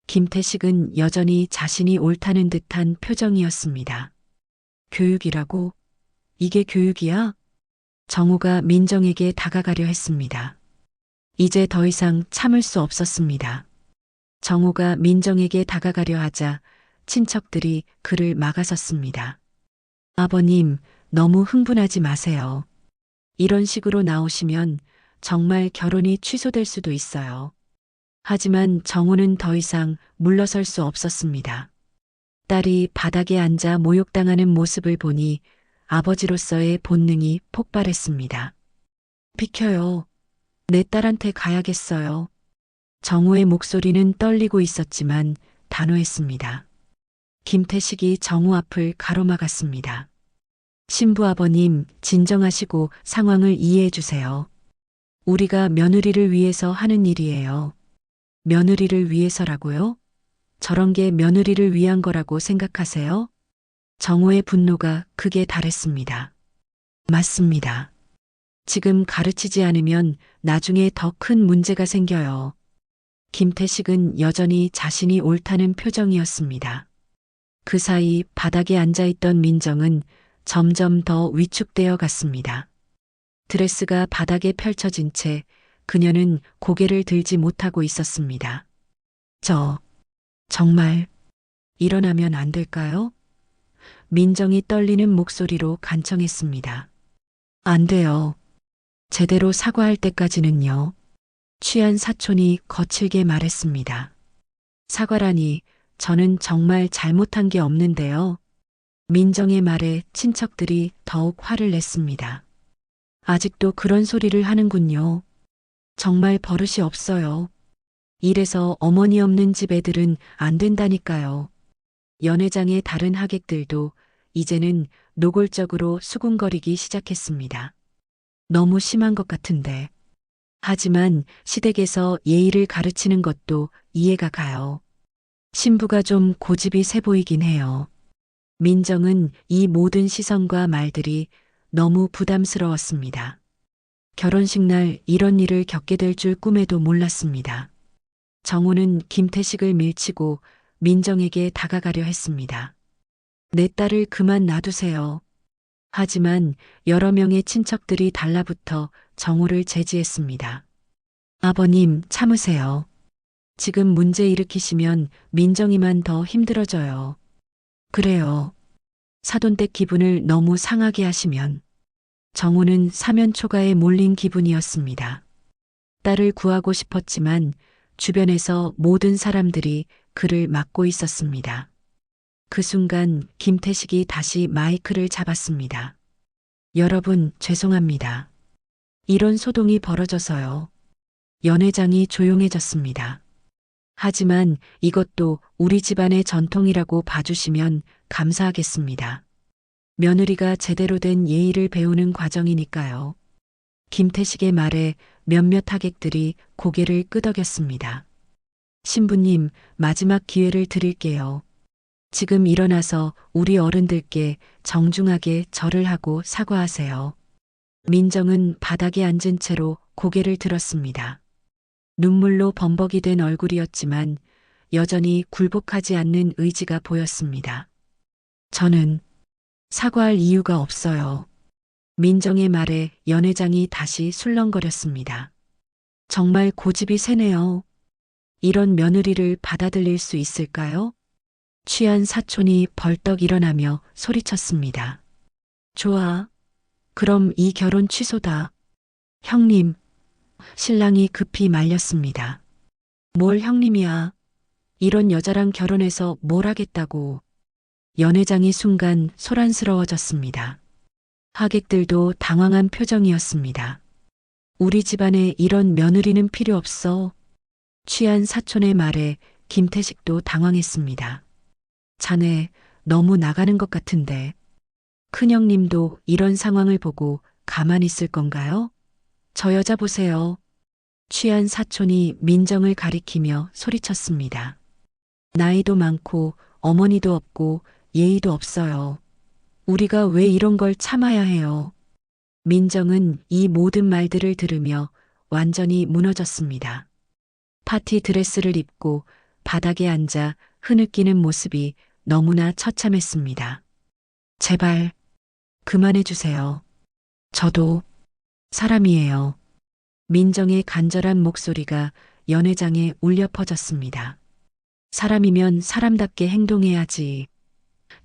김태식은 여전히 자신이 옳다는 듯한 표정이었습니다. 교육이라고? 이게 교육이야? 정호가 민정에게 다가가려 했습니다. 이제 더 이상 참을 수 없었습니다. 정호가 민정에게 다가가려 하자 친척들이 그를 막아섰습니다. 아버님, 너무 흥분하지 마세요. 이런 식으로 나오시면 정말 결혼이 취소될 수도 있어요. 하지만 정호는 더 이상 물러설 수 없었습니다. 딸이 바닥에 앉아 모욕당하는 모습을 보니 아버지로서의 본능이 폭발했습니다. 비켜요. 내 딸한테 가야겠어요. 정호의 목소리는 떨리고 있었지만 단호했습니다. 김태식이 정호 앞을 가로막았습니다. 신부아버님, 진정하시고 상황을 이해해 주세요. 우리가 며느리를 위해서 하는 일이에요. 며느리를 위해서라고요? 저런 게 며느리를 위한 거라고 생각하세요? 정호의 분노가 극에 달했습니다. 맞습니다. 지금 가르치지 않으면 나중에 더 큰 문제가 생겨요. 김태식은 여전히 자신이 옳다는 표정이었습니다. 그 사이 바닥에 앉아있던 민정은 점점 더 위축되어 갔습니다. 드레스가 바닥에 펼쳐진 채 그녀는 고개를 들지 못하고 있었습니다. 정말 일어나면 안 될까요? 민정이 떨리는 목소리로 간청했습니다. 안 돼요. 제대로 사과할 때까지는요. 취한 사촌이 거칠게 말했습니다. 사과라니, 저는 정말 잘못한 게 없는데요. 민정의 말에 친척들이 더욱 화를 냈습니다. 아직도 그런 소리를 하는군요. 정말 버릇이 없어요. 이래서 어머니 없는 집 애들은 안 된다니까요. 연회장의 다른 하객들도 이제는 노골적으로 수군거리기 시작했습니다. 너무 심한 것 같은데. 하지만 시댁에서 예의를 가르치는 것도 이해가 가요. 신부가 좀 고집이 세 보이긴 해요. 민정은 이 모든 시선과 말들이 너무 부담스러웠습니다. 결혼식 날 이런 일을 겪게 될 줄 꿈에도 몰랐습니다. 정우는 김태식을 밀치고 민정에게 다가가려 했습니다. 내 딸을 그만 놔두세요. 하지만 여러 명의 친척들이 달라붙어 정우를 제지했습니다. 아버님, 참으세요. 지금 문제 일으키시면 민정이만 더 힘들어져요. 그래요. 사돈댁 기분을 너무 상하게 하시면. 정우는 사면초가에 몰린 기분이었습니다. 딸을 구하고 싶었지만 주변에서 모든 사람들이 그를 막고 있었습니다. 그 순간 김태식이 다시 마이크를 잡았습니다. 여러분, 죄송합니다. 이런 소동이 벌어져서요. 연회장이 조용해졌습니다. 하지만 이것도 우리 집안의 전통이라고 봐주시면 감사하겠습니다. 며느리가 제대로 된 예의를 배우는 과정이니까요. 김태식의 말에 몇몇 하객들이 고개를 끄덕였습니다. 신부님, 마지막 기회를 드릴게요. 지금 일어나서 우리 어른들께 정중하게 절을 하고 사과하세요. 민정은 바닥에 앉은 채로 고개를 들었습니다. 눈물로 범벅이 된 얼굴이었지만 여전히 굴복하지 않는 의지가 보였습니다. 저는 사과할 이유가 없어요. 민정의 말에 연회장이 다시 술렁거렸습니다. 정말 고집이 세네요. 이런 며느리를 받아들일 수 있을까요? 취한 사촌이 벌떡 일어나며 소리쳤습니다. 좋아. 그럼 이 결혼 취소다. 형님. 신랑이 급히 말렸습니다. 뭘 형님이야. 이런 여자랑 결혼해서 뭘 하겠다고. 연회장이 순간 소란스러워졌습니다. 하객들도 당황한 표정이었습니다. 우리 집안에 이런 며느리는 필요 없어. 취한 사촌의 말에 김태식도 당황했습니다. 자네 너무 나가는 것 같은데. 큰형님도 이런 상황을 보고 가만히 있을 건가요? 저 여자 보세요. 취한 사촌이 민정을 가리키며 소리쳤습니다. 나이도 많고 어머니도 없고 예의도 없어요. 우리가 왜 이런 걸 참아야 해요? 민정은 이 모든 말들을 들으며 완전히 무너졌습니다. 파티 드레스를 입고 바닥에 앉아 흐느끼는 모습이 너무나 처참했습니다. 제발 그만해 주세요. 저도 사람이에요. 민정의 간절한 목소리가 연회장에 울려 퍼졌습니다. 사람이면 사람답게 행동해야지.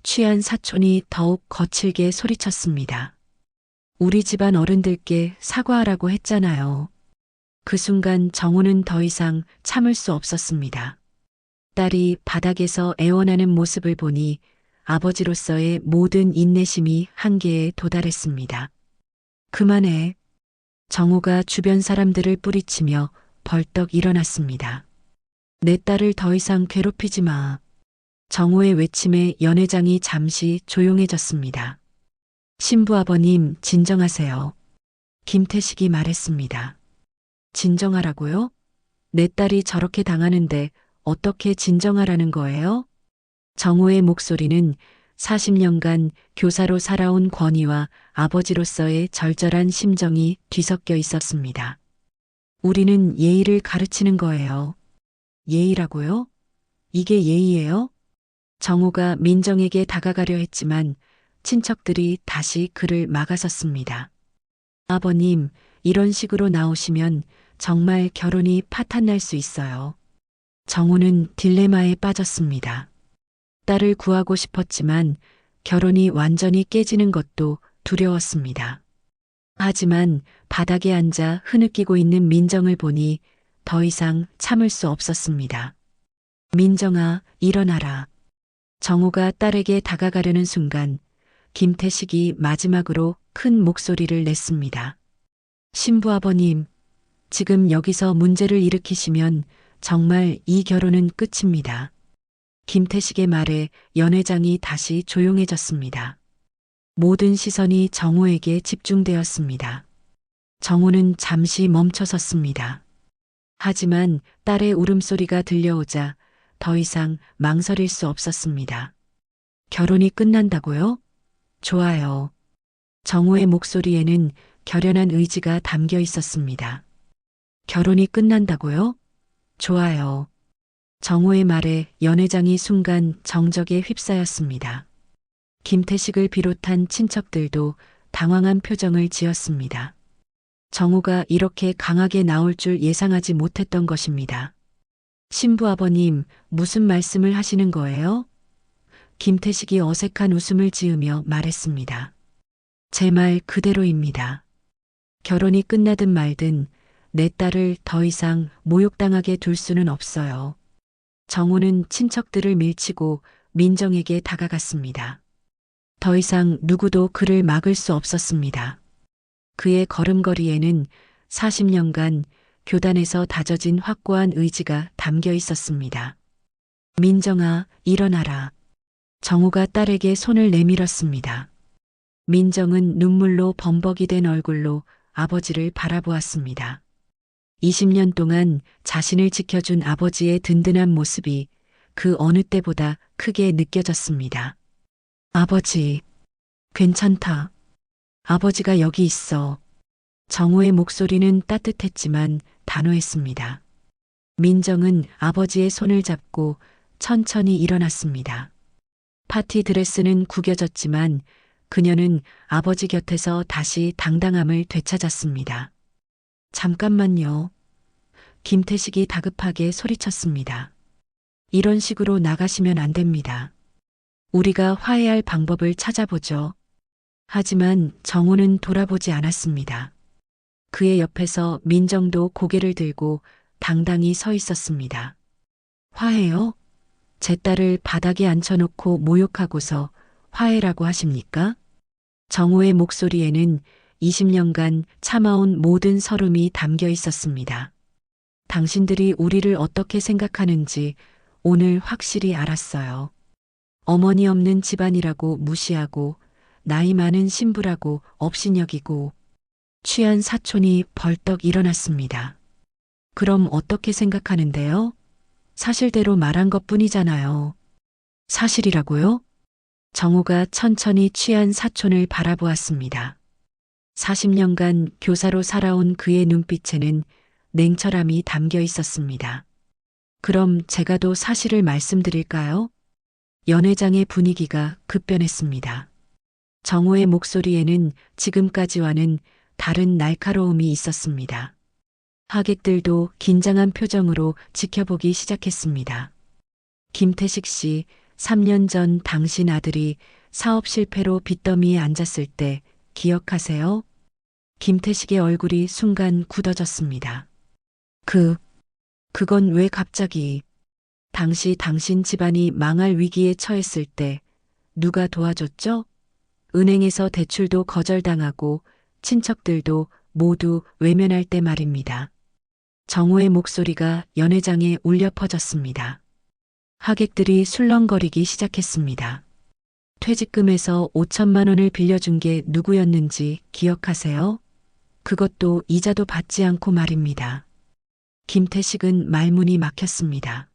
취한 사촌이 더욱 거칠게 소리쳤습니다. 우리 집안 어른들께 사과하라고 했잖아요. 그 순간 정우는 더 이상 참을 수 없었습니다. 딸이 바닥에서 애원하는 모습을 보니 아버지로서의 모든 인내심이 한계에 도달했습니다. 그만해. 정우가 주변 사람들을 뿌리치며 벌떡 일어났습니다. 내 딸을 더 이상 괴롭히지 마. 정우의 외침에 연회장이 잠시 조용해졌습니다. 신부 아버님, 진정하세요. 김태식이 말했습니다. 진정하라고요? 내 딸이 저렇게 당하는데 어떻게 진정하라는 거예요? 정우의 목소리는 40년간 교사로 살아온 권위와 아버지로서의 절절한 심정이 뒤섞여 있었습니다. 우리는 예의를 가르치는 거예요. 예의라고요? 이게 예의예요? 정우가 민정에게 다가가려 했지만 친척들이 다시 그를 막아섰습니다. 아버님, 이런 식으로 나오시면 정말 결혼이 파탄날 수 있어요. 정우는 딜레마에 빠졌습니다. 딸을 구하고 싶었지만 결혼이 완전히 깨지는 것도 두려웠습니다. 하지만 바닥에 앉아 흐느끼고 있는 민정을 보니 더 이상 참을 수 없었습니다. 민정아, 일어나라. 정우가 딸에게 다가가려는 순간 김태식이 마지막으로 큰 목소리를 냈습니다. 신부 아버님, 지금 여기서 문제를 일으키시면 정말 이 결혼은 끝입니다. 김태식의 말에 연회장이 다시 조용해졌습니다. 모든 시선이 정호에게 집중되었습니다. 정호는 잠시 멈춰섰습니다. 하지만 딸의 울음소리가 들려오자 더 이상 망설일 수 없었습니다. 결혼이 끝난다고요? 좋아요. 정호의 목소리에는 결연한 의지가 담겨 있었습니다. 결혼이 끝난다고요? 좋아요. 정호의 말에 연회장이 순간 정적에 휩싸였습니다. 김태식을 비롯한 친척들도 당황한 표정을 지었습니다. 정호가 이렇게 강하게 나올 줄 예상하지 못했던 것입니다. 신부아버님, 무슨 말씀을 하시는 거예요? 김태식이 어색한 웃음을 지으며 말했습니다. 제 말 그대로입니다. 결혼이 끝나든 말든 내 딸을 더 이상 모욕당하게 둘 수는 없어요. 정호는 친척들을 밀치고 민정에게 다가갔습니다. 더 이상 누구도 그를 막을 수 없었습니다. 그의 걸음걸이에는 40년간 교단에서 다져진 확고한 의지가 담겨 있었습니다. 민정아, 일어나라. 정호가 딸에게 손을 내밀었습니다. 민정은 눈물로 범벅이 된 얼굴로 아버지를 바라보았습니다. 20년 동안 자신을 지켜준 아버지의 든든한 모습이 그 어느 때보다 크게 느껴졌습니다. 아버지, 괜찮다. 아버지가 여기 있어. 정호의 목소리는 따뜻했지만 단호했습니다. 민정은 아버지의 손을 잡고 천천히 일어났습니다. 파티 드레스는 구겨졌지만 그녀는 아버지 곁에서 다시 당당함을 되찾았습니다. 잠깐만요. 김태식이 다급하게 소리쳤습니다. 이런 식으로 나가시면 안 됩니다. 우리가 화해할 방법을 찾아보죠. 하지만 정호는 돌아보지 않았습니다. 그의 옆에서 민정도 고개를 들고 당당히 서 있었습니다. 화해요? 제 딸을 바닥에 앉혀놓고 모욕하고서 화해라고 하십니까? 정호의 목소리에는 20년간 참아온 모든 서름이 담겨 있었습니다. 당신들이 우리를 어떻게 생각하는지 오늘 확실히 알았어요. 어머니 없는 집안이라고 무시하고 나이 많은 신부라고 업신여기고 취한 사촌이 벌떡 일어났습니다. 그럼 어떻게 생각하는데요? 사실대로 말한 것뿐이잖아요. 사실이라고요? 정호가 천천히 취한 사촌을 바라보았습니다. 40년간 교사로 살아온 그의 눈빛에는 냉철함이 담겨 있었습니다. 그럼 제가 더 사실을 말씀드릴까요? 연회장의 분위기가 급변했습니다. 정호의 목소리에는 지금까지와는 다른 날카로움이 있었습니다. 하객들도 긴장한 표정으로 지켜보기 시작했습니다. 김태식 씨, 3년 전 당신 아들이 사업 실패로 빚더미에 앉았을 때 기억하세요? 김태식의 얼굴이 순간 굳어졌습니다. 그건 왜 갑자기? 당시 당신 집안이 망할 위기에 처했을 때 누가 도와줬죠? 은행에서 대출도 거절당하고 친척들도 모두 외면할 때 말입니다. 정호의 목소리가 연회장에 울려 퍼졌습니다. 하객들이 술렁거리기 시작했습니다. 퇴직금에서 5천만 원을 빌려준 게 누구였는지 기억하세요? 그것도 이자도 받지 않고 말입니다. 김태식은 말문이 막혔습니다.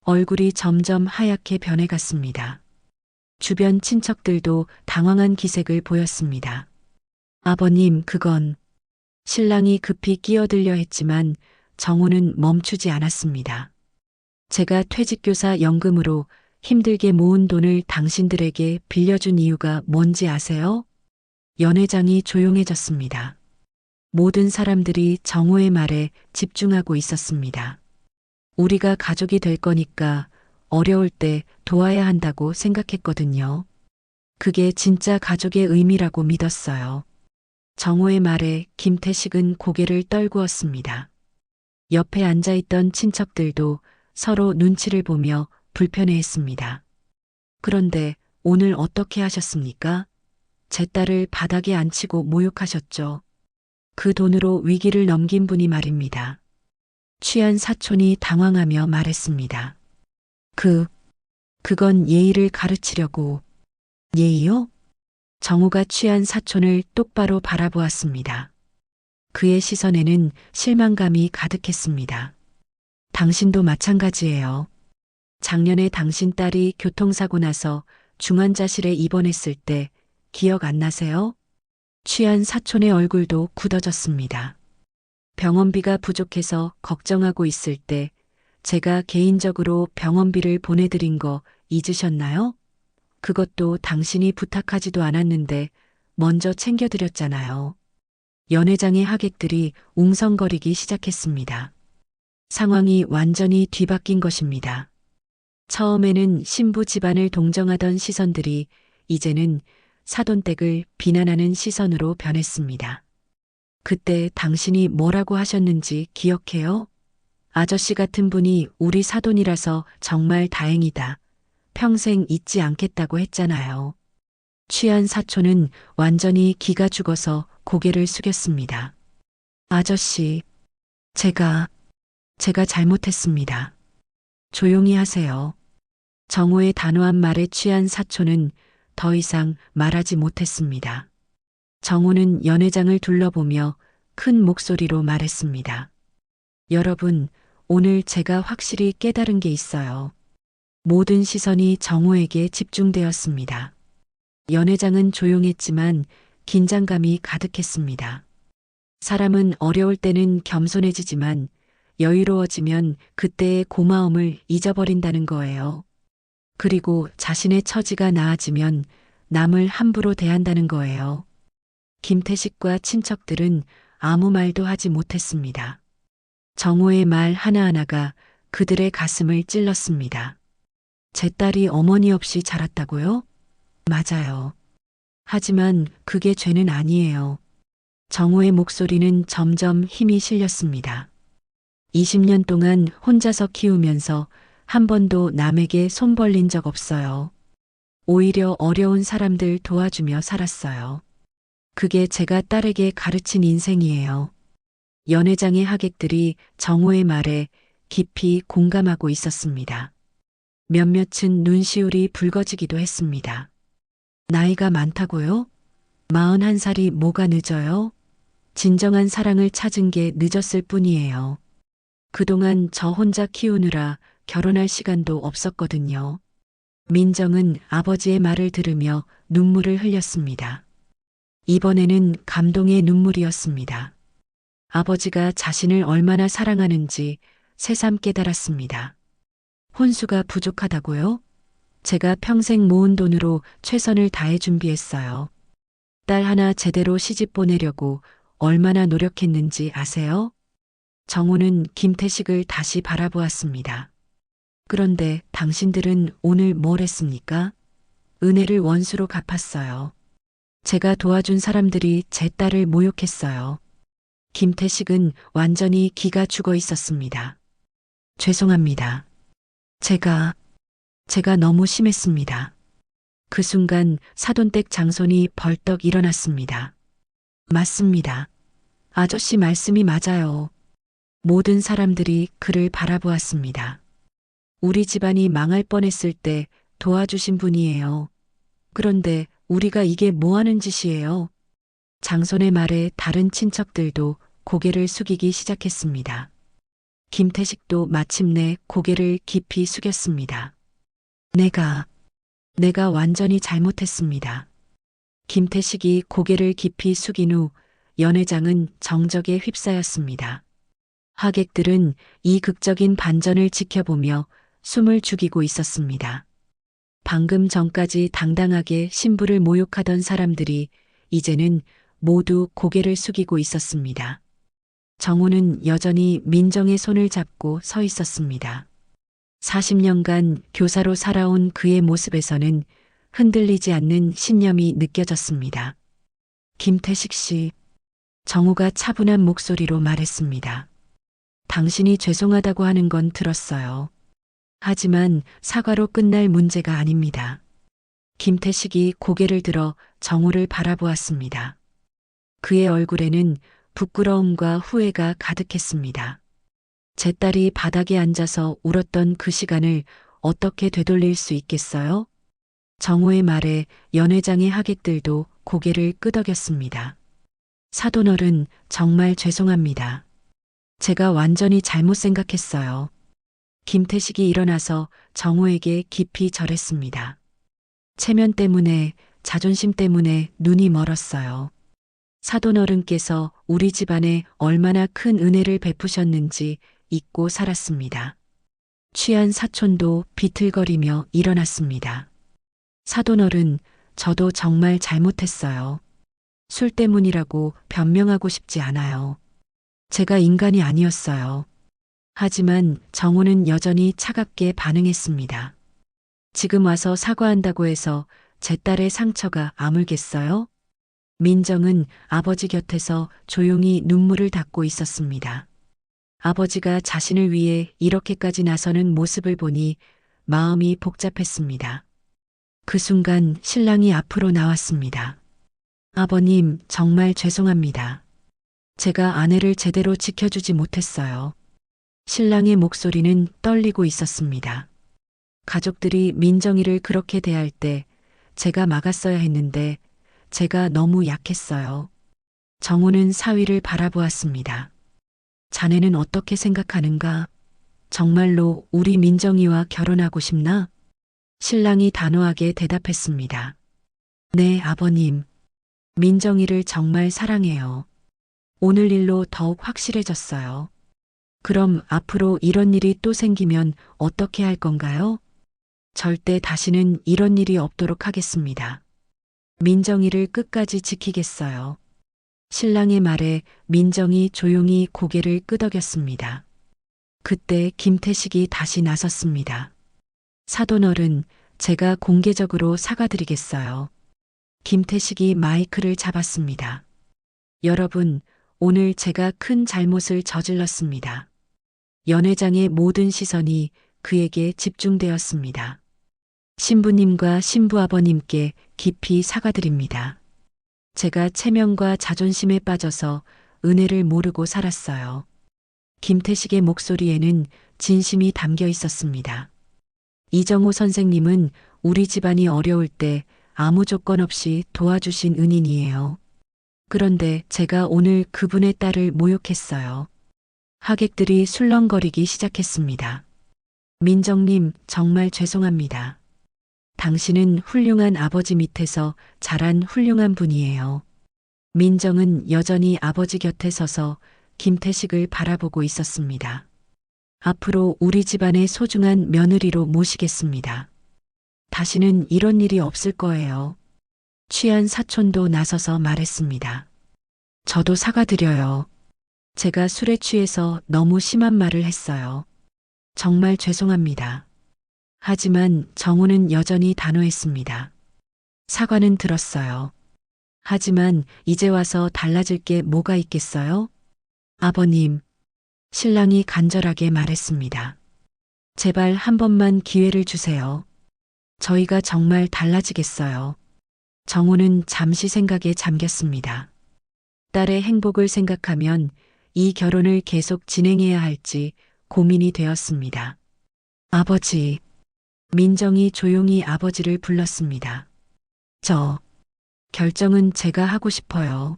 얼굴이 점점 하얗게 변해갔습니다. 주변 친척들도 당황한 기색을 보였습니다. 아버님, 그건... 신랑이 급히 끼어들려 했지만 정호는 멈추지 않았습니다. 제가 퇴직교사 연금으로 힘들게 모은 돈을 당신들에게 빌려준 이유가 뭔지 아세요? 연회장이 조용해졌습니다. 모든 사람들이 정호의 말에 집중하고 있었습니다. 우리가 가족이 될 거니까 어려울 때 도와야 한다고 생각했거든요. 그게 진짜 가족의 의미라고 믿었어요. 정호의 말에 김태식은 고개를 떨구었습니다. 옆에 앉아있던 친척들도 서로 눈치를 보며 불편해했습니다. 그런데 오늘 어떻게 하셨습니까? 제 딸을 바닥에 앉히고 모욕하셨죠. 그 돈으로 위기를 넘긴 분이 말입니다. 취한 사촌이 당황하며 말했습니다. 그건 예의를 가르치려고. 예의요? 정우가 취한 사촌을 똑바로 바라보았습니다. 그의 시선에는 실망감이 가득했습니다. 당신도 마찬가지예요. 작년에 당신 딸이 교통사고 나서 중환자실에 입원했을 때 기억 안 나세요? 취한 사촌의 얼굴도 굳어졌습니다. 병원비가 부족해서 걱정하고 있을 때 제가 개인적으로 병원비를 보내드린 거 잊으셨나요? 그것도 당신이 부탁하지도 않았는데 먼저 챙겨드렸잖아요. 연회장의 하객들이 웅성거리기 시작했습니다. 상황이 완전히 뒤바뀐 것입니다. 처음에는 신부 집안을 동정하던 시선들이 이제는 사돈댁을 비난하는 시선으로 변했습니다. 그때 당신이 뭐라고 하셨는지 기억해요? 아저씨 같은 분이 우리 사돈이라서 정말 다행이다. 평생 잊지 않겠다고 했잖아요. 취한 사촌은 완전히 기가 죽어서 고개를 숙였습니다. 아저씨, 제가 잘못했습니다. 조용히 하세요. 정호의 단호한 말에 취한 사촌은 더 이상 말하지 못했습니다. 정호는 연회장을 둘러보며 큰 목소리로 말했습니다. 여러분, 오늘 제가 확실히 깨달은 게 있어요. 모든 시선이 정호에게 집중되었습니다. 연회장은 조용했지만 긴장감이 가득했습니다. 사람은 어려울 때는 겸손해지지만 여유로워지면 그때의 고마움을 잊어버린다는 거예요. 그리고 자신의 처지가 나아지면 남을 함부로 대한다는 거예요. 김태식과 친척들은 아무 말도 하지 못했습니다. 정호의 말 하나하나가 그들의 가슴을 찔렀습니다. 제 딸이 어머니 없이 자랐다고요? 맞아요. 하지만 그게 죄는 아니에요. 정호의 목소리는 점점 힘이 실렸습니다. 20년 동안 혼자서 키우면서 한 번도 남에게 손 벌린 적 없어요. 오히려 어려운 사람들 도와주며 살았어요. 그게 제가 딸에게 가르친 인생이에요. 연회장의 하객들이 정호의 말에 깊이 공감하고 있었습니다. 몇몇은 눈시울이 붉어지기도 했습니다. 나이가 많다고요? 41살이 뭐가 늦어요? 진정한 사랑을 찾은 게 늦었을 뿐이에요. 그동안 저 혼자 키우느라 결혼할 시간도 없었거든요. 민정은 아버지의 말을 들으며 눈물을 흘렸습니다. 이번에는 감동의 눈물이었습니다. 아버지가 자신을 얼마나 사랑하는지 새삼 깨달았습니다. 혼수가 부족하다고요? 제가 평생 모은 돈으로 최선을 다해 준비했어요. 딸 하나 제대로 시집 보내려고 얼마나 노력했는지 아세요? 정호는 김태식을 다시 바라보았습니다. 그런데 당신들은 오늘 뭘 했습니까? 은혜를 원수로 갚았어요. 제가 도와준 사람들이 제 딸을 모욕했어요. 김태식은 완전히 기가 죽어 있었습니다. 죄송합니다. 제가 너무 심했습니다. 그 순간 사돈댁 장손이 벌떡 일어났습니다. 맞습니다. 아저씨 말씀이 맞아요. 모든 사람들이 그를 바라보았습니다. 우리 집안이 망할 뻔했을 때 도와주신 분이에요. 그런데 우리가 이게 뭐 하는 짓이에요? 장손의 말에 다른 친척들도 고개를 숙이기 시작했습니다. 김태식도 마침내 고개를 깊이 숙였습니다. 내가 완전히 잘못했습니다. 김태식이 고개를 깊이 숙인 후 연회장은 정적에 휩싸였습니다. 하객들은 이 극적인 반전을 지켜보며 숨을 죽이고 있었습니다. 방금 전까지 당당하게 신부를 모욕하던 사람들이 이제는 모두 고개를 숙이고 있었습니다. 정호는 여전히 민정의 손을 잡고 서 있었습니다. 40년간 교사로 살아온 그의 모습에서는 흔들리지 않는 신념이 느껴졌습니다. 김태식 씨, 정호가 차분한 목소리로 말했습니다. 당신이 죄송하다고 하는 건 들었어요. 하지만 사과로 끝날 문제가 아닙니다. 김태식이 고개를 들어 정호를 바라보았습니다. 그의 얼굴에는 부끄러움과 후회가 가득했습니다. 제 딸이 바닥에 앉아서 울었던 그 시간을 어떻게 되돌릴 수 있겠어요? 정호의 말에 연회장의 하객들도 고개를 끄덕였습니다. 사돈어른, 정말 죄송합니다. 제가 완전히 잘못 생각했어요. 김태식이 일어나서 정호에게 깊이 절했습니다. 체면 때문에, 자존심 때문에 눈이 멀었어요. 사돈어른께서 우리 집안에 얼마나 큰 은혜를 베푸셨는지 잊고 살았습니다. 취한 사촌도 비틀거리며 일어났습니다. 사돈어른, 저도 정말 잘못했어요. 술 때문이라고 변명하고 싶지 않아요. 제가 인간이 아니었어요. 하지만 정호는 여전히 차갑게 반응했습니다. 지금 와서 사과한다고 해서 제 딸의 상처가 아물겠어요? 민정은 아버지 곁에서 조용히 눈물을 닦고 있었습니다. 아버지가 자신을 위해 이렇게까지 나서는 모습을 보니 마음이 복잡했습니다. 그 순간 신랑이 앞으로 나왔습니다. 아버님, 정말 죄송합니다. 제가 아내를 제대로 지켜주지 못했어요. 신랑의 목소리는 떨리고 있었습니다. 가족들이 민정이를 그렇게 대할 때 제가 막았어야 했는데 제가 너무 약했어요. 정호는 사위를 바라보았습니다. 자네는 어떻게 생각하는가? 정말로 우리 민정이와 결혼하고 싶나? 신랑이 단호하게 대답했습니다. 네, 아버님. 민정이를 정말 사랑해요. 오늘 일로 더욱 확실해졌어요. 그럼 앞으로 이런 일이 또 생기면 어떻게 할 건가요? 절대 다시는 이런 일이 없도록 하겠습니다. 민정이를 끝까지 지키겠어요. 신랑의 말에 민정이 조용히 고개를 끄덕였습니다. 그때 김태식이 다시 나섰습니다. 사돈어른, 제가 공개적으로 사과드리겠어요. 김태식이 마이크를 잡았습니다. 여러분, 오늘 제가 큰 잘못을 저질렀습니다. 연회장의 모든 시선이 그에게 집중되었습니다. 신부님과 신부아버님께 깊이 사과드립니다. 제가 체면과 자존심에 빠져서 은혜를 모르고 살았어요. 김태식의 목소리에는 진심이 담겨 있었습니다. 이정호 선생님은 우리 집안이 어려울 때 아무 조건 없이 도와주신 은인이에요. 그런데 제가 오늘 그분의 딸을 모욕했어요. 하객들이 술렁거리기 시작했습니다. 민정님, 정말 죄송합니다. 당신은 훌륭한 아버지 밑에서 자란 훌륭한 분이에요. 민정은 여전히 아버지 곁에 서서 김태식을 바라보고 있었습니다. 앞으로 우리 집안의 소중한 며느리로 모시겠습니다. 다시는 이런 일이 없을 거예요. 취한 사촌도 나서서 말했습니다. 저도 사과드려요. 제가 술에 취해서 너무 심한 말을 했어요. 정말 죄송합니다. 하지만 정호는 여전히 단호했습니다. 사과는 들었어요. 하지만 이제 와서 달라질 게 뭐가 있겠어요? 아버님, 신랑이 간절하게 말했습니다. 제발 한 번만 기회를 주세요. 저희가 정말 달라지겠어요. 정호는 잠시 생각에 잠겼습니다. 딸의 행복을 생각하면 이 결혼을 계속 진행해야 할지 고민이 되었습니다. 아버지, 민정이 조용히 아버지를 불렀습니다. 결정은 제가 하고 싶어요.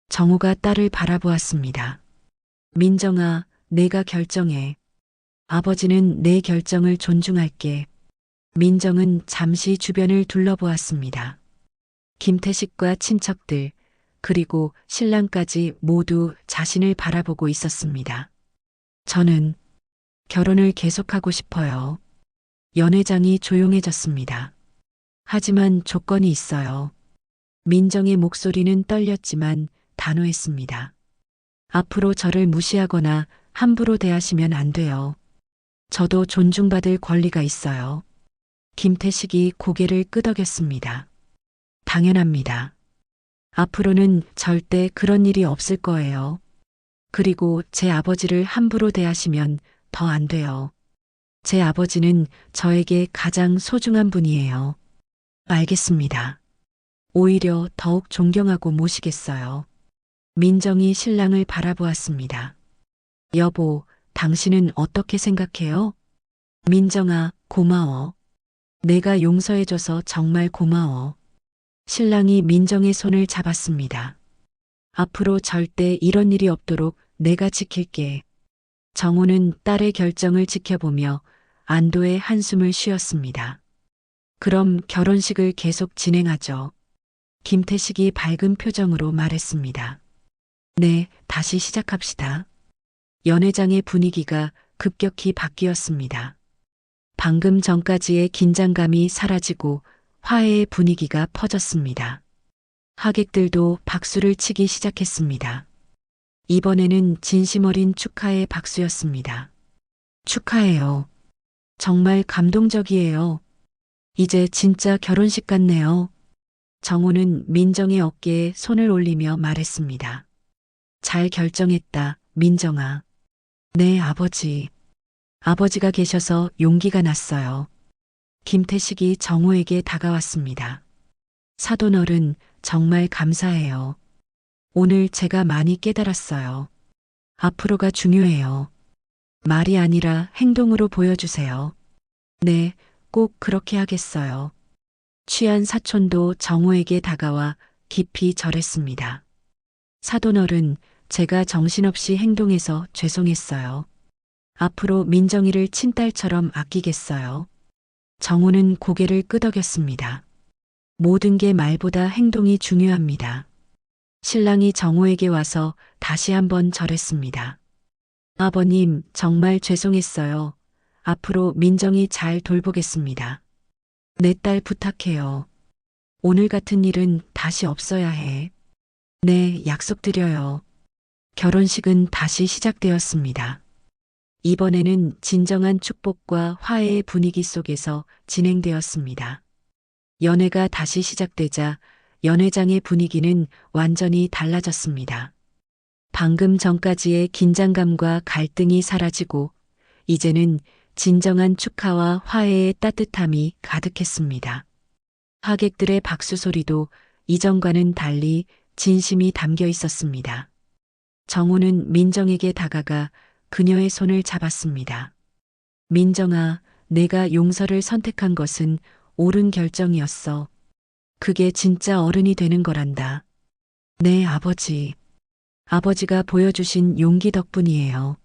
정호가 딸을 바라보았습니다. 민정아, 내가 결정해. 아버지는 내 결정을 존중할게. 민정은 잠시 주변을 둘러보았습니다. 김태식과 친척들, 그리고 신랑까지 모두 자신을 바라보고 있었습니다. 저는 결혼을 계속하고 싶어요. 연회장이 조용해졌습니다. 하지만 조건이 있어요. 민정의 목소리는 떨렸지만 단호했습니다. 앞으로 저를 무시하거나 함부로 대하시면 안 돼요. 저도 존중받을 권리가 있어요. 김태식이 고개를 끄덕였습니다. 당연합니다. 앞으로는 절대 그런 일이 없을 거예요. 그리고 제 아버지를 함부로 대하시면 더 안 돼요. 제 아버지는 저에게 가장 소중한 분이에요. 알겠습니다. 오히려 더욱 존경하고 모시겠어요. 민정이 신랑을 바라보았습니다. 여보, 당신은 어떻게 생각해요? 민정아, 고마워. 내가 용서해줘서 정말 고마워. 신랑이 민정의 손을 잡았습니다. 앞으로 절대 이런 일이 없도록 내가 지킬게. 정호는 딸의 결정을 지켜보며 안도의 한숨을 쉬었습니다. 그럼 결혼식을 계속 진행하죠. 김태식이 밝은 표정으로 말했습니다. 네, 다시 시작합시다. 연회장의 분위기가 급격히 바뀌었습니다. 방금 전까지의 긴장감이 사라지고 화해의 분위기가 퍼졌습니다. 하객들도 박수를 치기 시작했습니다. 이번에는 진심 어린 축하의 박수였습니다. 축하해요. 정말 감동적이에요. 이제 진짜 결혼식 같네요. 정호는 민정의 어깨에 손을 올리며 말했습니다. 잘 결정했다, 민정아. 네, 아버지. 아버지가 계셔서 용기가 났어요. 김태식이 정호에게 다가왔습니다. 사돈어른, 정말 감사해요. 오늘 제가 많이 깨달았어요. 앞으로가 중요해요. 말이 아니라 행동으로 보여주세요. 네, 꼭 그렇게 하겠어요. 취한 사촌도 정호에게 다가와 깊이 절했습니다. 사돈어른, 제가 정신없이 행동해서 죄송했어요. 앞으로 민정이를 친딸처럼 아끼겠어요. 정호는 고개를 끄덕였습니다. 모든 게 말보다 행동이 중요합니다. 신랑이 정호에게 와서 다시 한번 절했습니다. 아버님, 정말 죄송했어요. 앞으로 민정이 잘 돌보겠습니다. 내 딸 부탁해요. 오늘 같은 일은 다시 없어야 해. 네, 약속드려요. 결혼식은 다시 시작되었습니다. 이번에는 진정한 축복과 화해의 분위기 속에서 진행되었습니다. 연회가 다시 시작되자 연회장의 분위기는 완전히 달라졌습니다. 방금 전까지의 긴장감과 갈등이 사라지고 이제는 진정한 축하와 화해의 따뜻함이 가득했습니다. 하객들의 박수 소리도 이전과는 달리 진심이 담겨 있었습니다. 정호는 민정에게 다가가 그녀의 손을 잡았습니다. 민정아, 내가 용서를 선택한 것은 옳은 결정이었어. 그게 진짜 어른이 되는 거란다. 네, 아버지. 아버지가 보여주신 용기 덕분이에요.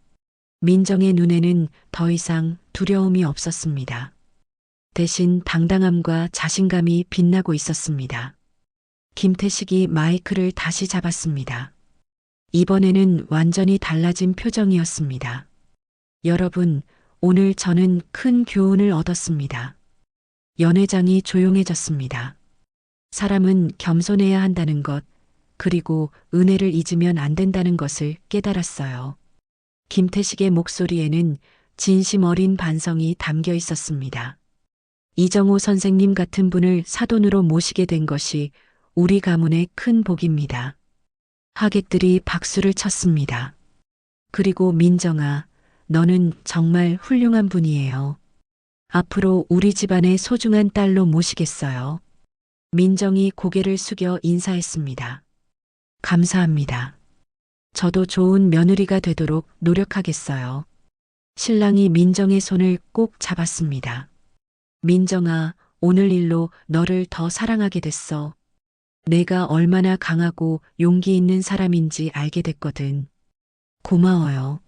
민정의 눈에는 더 이상 두려움이 없었습니다. 대신 당당함과 자신감이 빛나고 있었습니다. 김태식이 마이크를 다시 잡았습니다. 이번에는 완전히 달라진 표정이었습니다. 여러분, 오늘 저는 큰 교훈을 얻었습니다. 연회장이 조용해졌습니다. 사람은 겸손해야 한다는 것, 그리고 은혜를 잊으면 안 된다는 것을 깨달았어요. 김태식의 목소리에는 진심 어린 반성이 담겨 있었습니다. 이정호 선생님 같은 분을 사돈으로 모시게 된 것이 우리 가문의 큰 복입니다. 하객들이 박수를 쳤습니다. 그리고 민정아, 너는 정말 훌륭한 분이에요. 앞으로 우리 집안의 소중한 딸로 모시겠어요. 민정이 고개를 숙여 인사했습니다. 감사합니다. 저도 좋은 며느리가 되도록 노력하겠어요. 신랑이 민정의 손을 꼭 잡았습니다. 민정아, 오늘 일로 너를 더 사랑하게 됐어. 내가 얼마나 강하고 용기 있는 사람인지 알게 됐거든. 고마워요.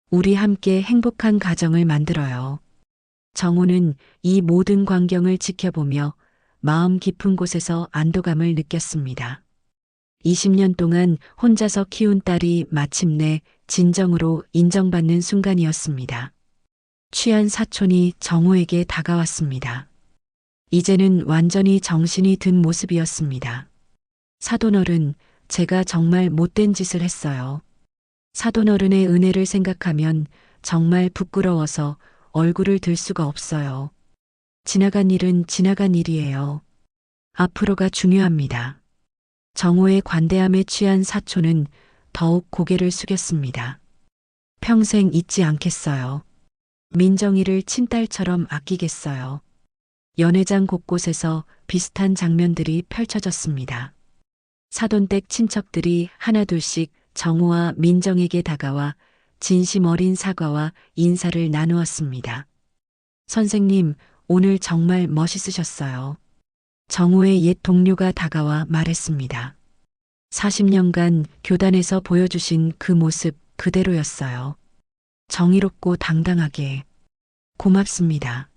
우리 함께 행복한 가정을 만들어요. 정호는 이 모든 광경을 지켜보며 마음 깊은 곳에서 안도감을 느꼈습니다. 20년 동안 혼자서 키운 딸이 마침내 진정으로 인정받는 순간이었습니다. 취한 사촌이 정호에게 다가왔습니다. 이제는 완전히 정신이 든 모습이었습니다. 사돈어른, 제가 정말 못된 짓을 했어요. 사돈어른의 은혜를 생각하면 정말 부끄러워서 얼굴을 들 수가 없어요. 지나간 일은 지나간 일이에요. 앞으로가 중요합니다. 정호의 관대함에 취한 사촌은 더욱 고개를 숙였습니다. 평생 잊지 않겠어요. 민정이를 친딸처럼 아끼겠어요. 연회장 곳곳에서 비슷한 장면들이 펼쳐졌습니다. 사돈댁 친척들이 하나둘씩 정호와 민정에게 다가와 진심 어린 사과와 인사를 나누었습니다. 선생님, 오늘 정말 멋있으셨어요. 정호의 옛 동료가 다가와 말했습니다. 40년간 교단에서 보여주신 그 모습 그대로였어요. 정의롭고 당당하게. 고맙습니다.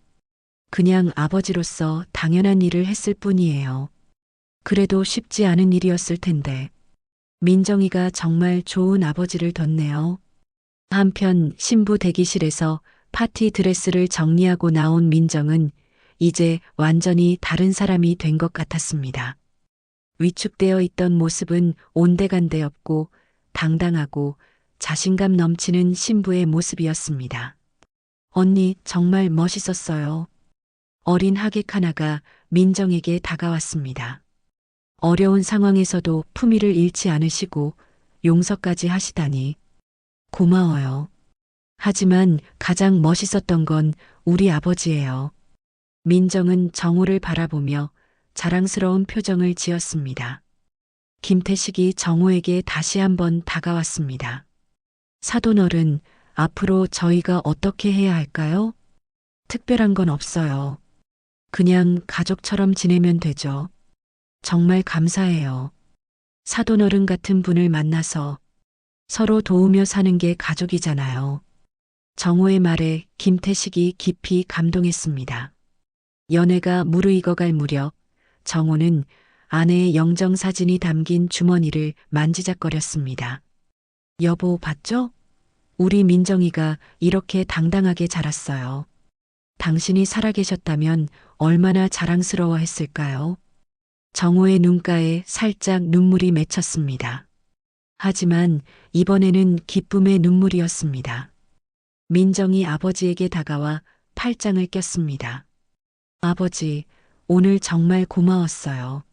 그냥 아버지로서 당연한 일을 했을 뿐이에요. 그래도 쉽지 않은 일이었을 텐데. 민정이가 정말 좋은 아버지를 뒀네요. 한편 신부 대기실에서 파티 드레스를 정리하고 나온 민정은 이제 완전히 다른 사람이 된 것 같았습니다. 위축되어 있던 모습은 온데간데 없고 당당하고 자신감 넘치는 신부의 모습이었습니다. 언니 정말 멋있었어요. 어린 하객 하나가 민정에게 다가왔습니다. 어려운 상황에서도 품위를 잃지 않으시고 용서까지 하시다니 고마워요. 하지만 가장 멋있었던 건 우리 아버지예요. 민정은 정호를 바라보며 자랑스러운 표정을 지었습니다. 김태식이 정호에게 다시 한번 다가왔습니다. 사돈어른, 앞으로 저희가 어떻게 해야 할까요? 특별한 건 없어요. 그냥 가족처럼 지내면 되죠. 정말 감사해요. 사돈어른 같은 분을 만나서 서로 도우며 사는 게 가족이잖아요. 정호의 말에 김태식이 깊이 감동했습니다. 연애가 무르익어갈 무렵 정호는 아내의 영정사진이 담긴 주머니를 만지작거렸습니다. 여보 봤죠? 우리 민정이가 이렇게 당당하게 자랐어요. 당신이 살아계셨다면 얼마나 자랑스러워했을까요? 정호의 눈가에 살짝 눈물이 맺혔습니다. 하지만 이번에는 기쁨의 눈물이었습니다. 민정이 아버지에게 다가와 팔짱을 꼈습니다. 아버지, 오늘 정말 고마웠어요.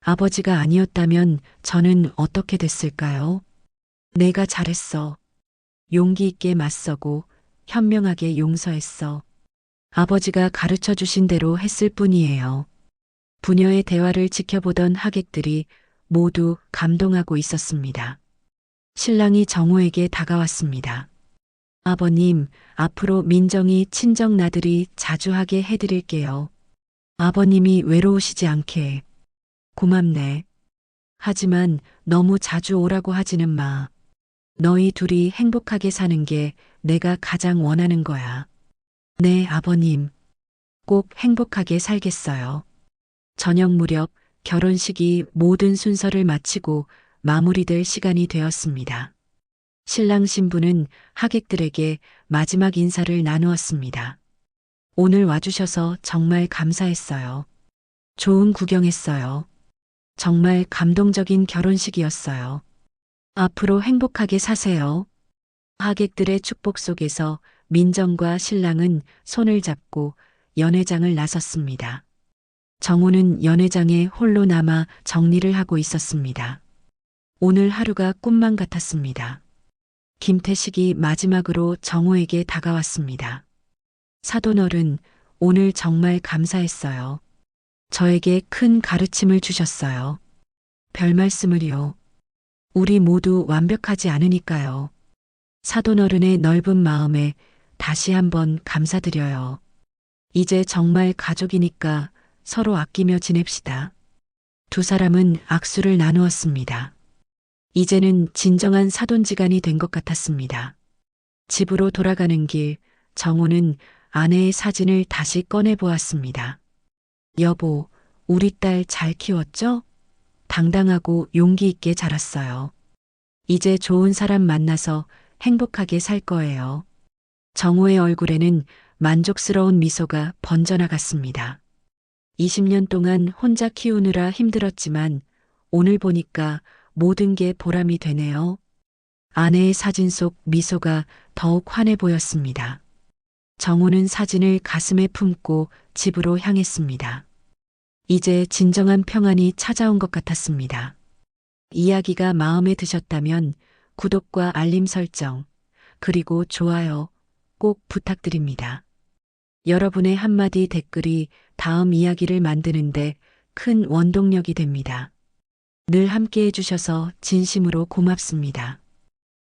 아버지가 아니었다면 저는 어떻게 됐을까요? 내가 잘했어. 용기 있게 맞서고 현명하게 용서했어. 아버지가 가르쳐 주신 대로 했을 뿐이에요. 부녀의 대화를 지켜보던 하객들이 모두 감동하고 있었습니다. 신랑이 정호에게 다가왔습니다. 아버님, 앞으로 민정이 친정 나들이 자주 하게 해드릴게요. 아버님이 외로우시지 않게. 고맙네. 하지만 너무 자주 오라고 하지는 마. 너희 둘이 행복하게 사는 게 내가 가장 원하는 거야. 네, 아버님. 꼭 행복하게 살겠어요. 저녁 무렵 결혼식이 모든 순서를 마치고 마무리될 시간이 되었습니다. 신랑 신부는 하객들에게 마지막 인사를 나누었습니다. 오늘 와주셔서 정말 감사했어요. 좋은 구경했어요. 정말 감동적인 결혼식이었어요. 앞으로 행복하게 사세요. 하객들의 축복 속에서 민정과 신랑은 손을 잡고 연회장을 나섰습니다. 정호는 연회장에 홀로 남아 정리를 하고 있었습니다. 오늘 하루가 꿈만 같았습니다. 김태식이 마지막으로 정호에게 다가왔습니다. 사돈어른, 오늘 정말 감사했어요. 저에게 큰 가르침을 주셨어요. 별 말씀을요. 우리 모두 완벽하지 않으니까요. 사돈어른의 넓은 마음에 다시 한번 감사드려요. 이제 정말 가족이니까 서로 아끼며 지냅시다. 두 사람은 악수를 나누었습니다. 이제는 진정한 사돈지간이 된 것 같았습니다. 집으로 돌아가는 길, 정호는 아내의 사진을 다시 꺼내 보았습니다. 여보, 우리 딸 잘 키웠죠? 당당하고 용기 있게 자랐어요. 이제 좋은 사람 만나서 행복하게 살 거예요. 정호의 얼굴에는 만족스러운 미소가 번져나갔습니다. 20년 동안 혼자 키우느라 힘들었지만 오늘 보니까 모든 게 보람이 되네요. 아내의 사진 속 미소가 더욱 환해 보였습니다. 정호는 사진을 가슴에 품고 집으로 향했습니다. 이제 진정한 평안이 찾아온 것 같았습니다. 이야기가 마음에 드셨다면 구독과 알림 설정, 그리고 좋아요 꼭 부탁드립니다. 여러분의 한마디 댓글이 다음 이야기를 만드는데 큰 원동력이 됩니다. 늘 함께 해주셔서 진심으로 고맙습니다.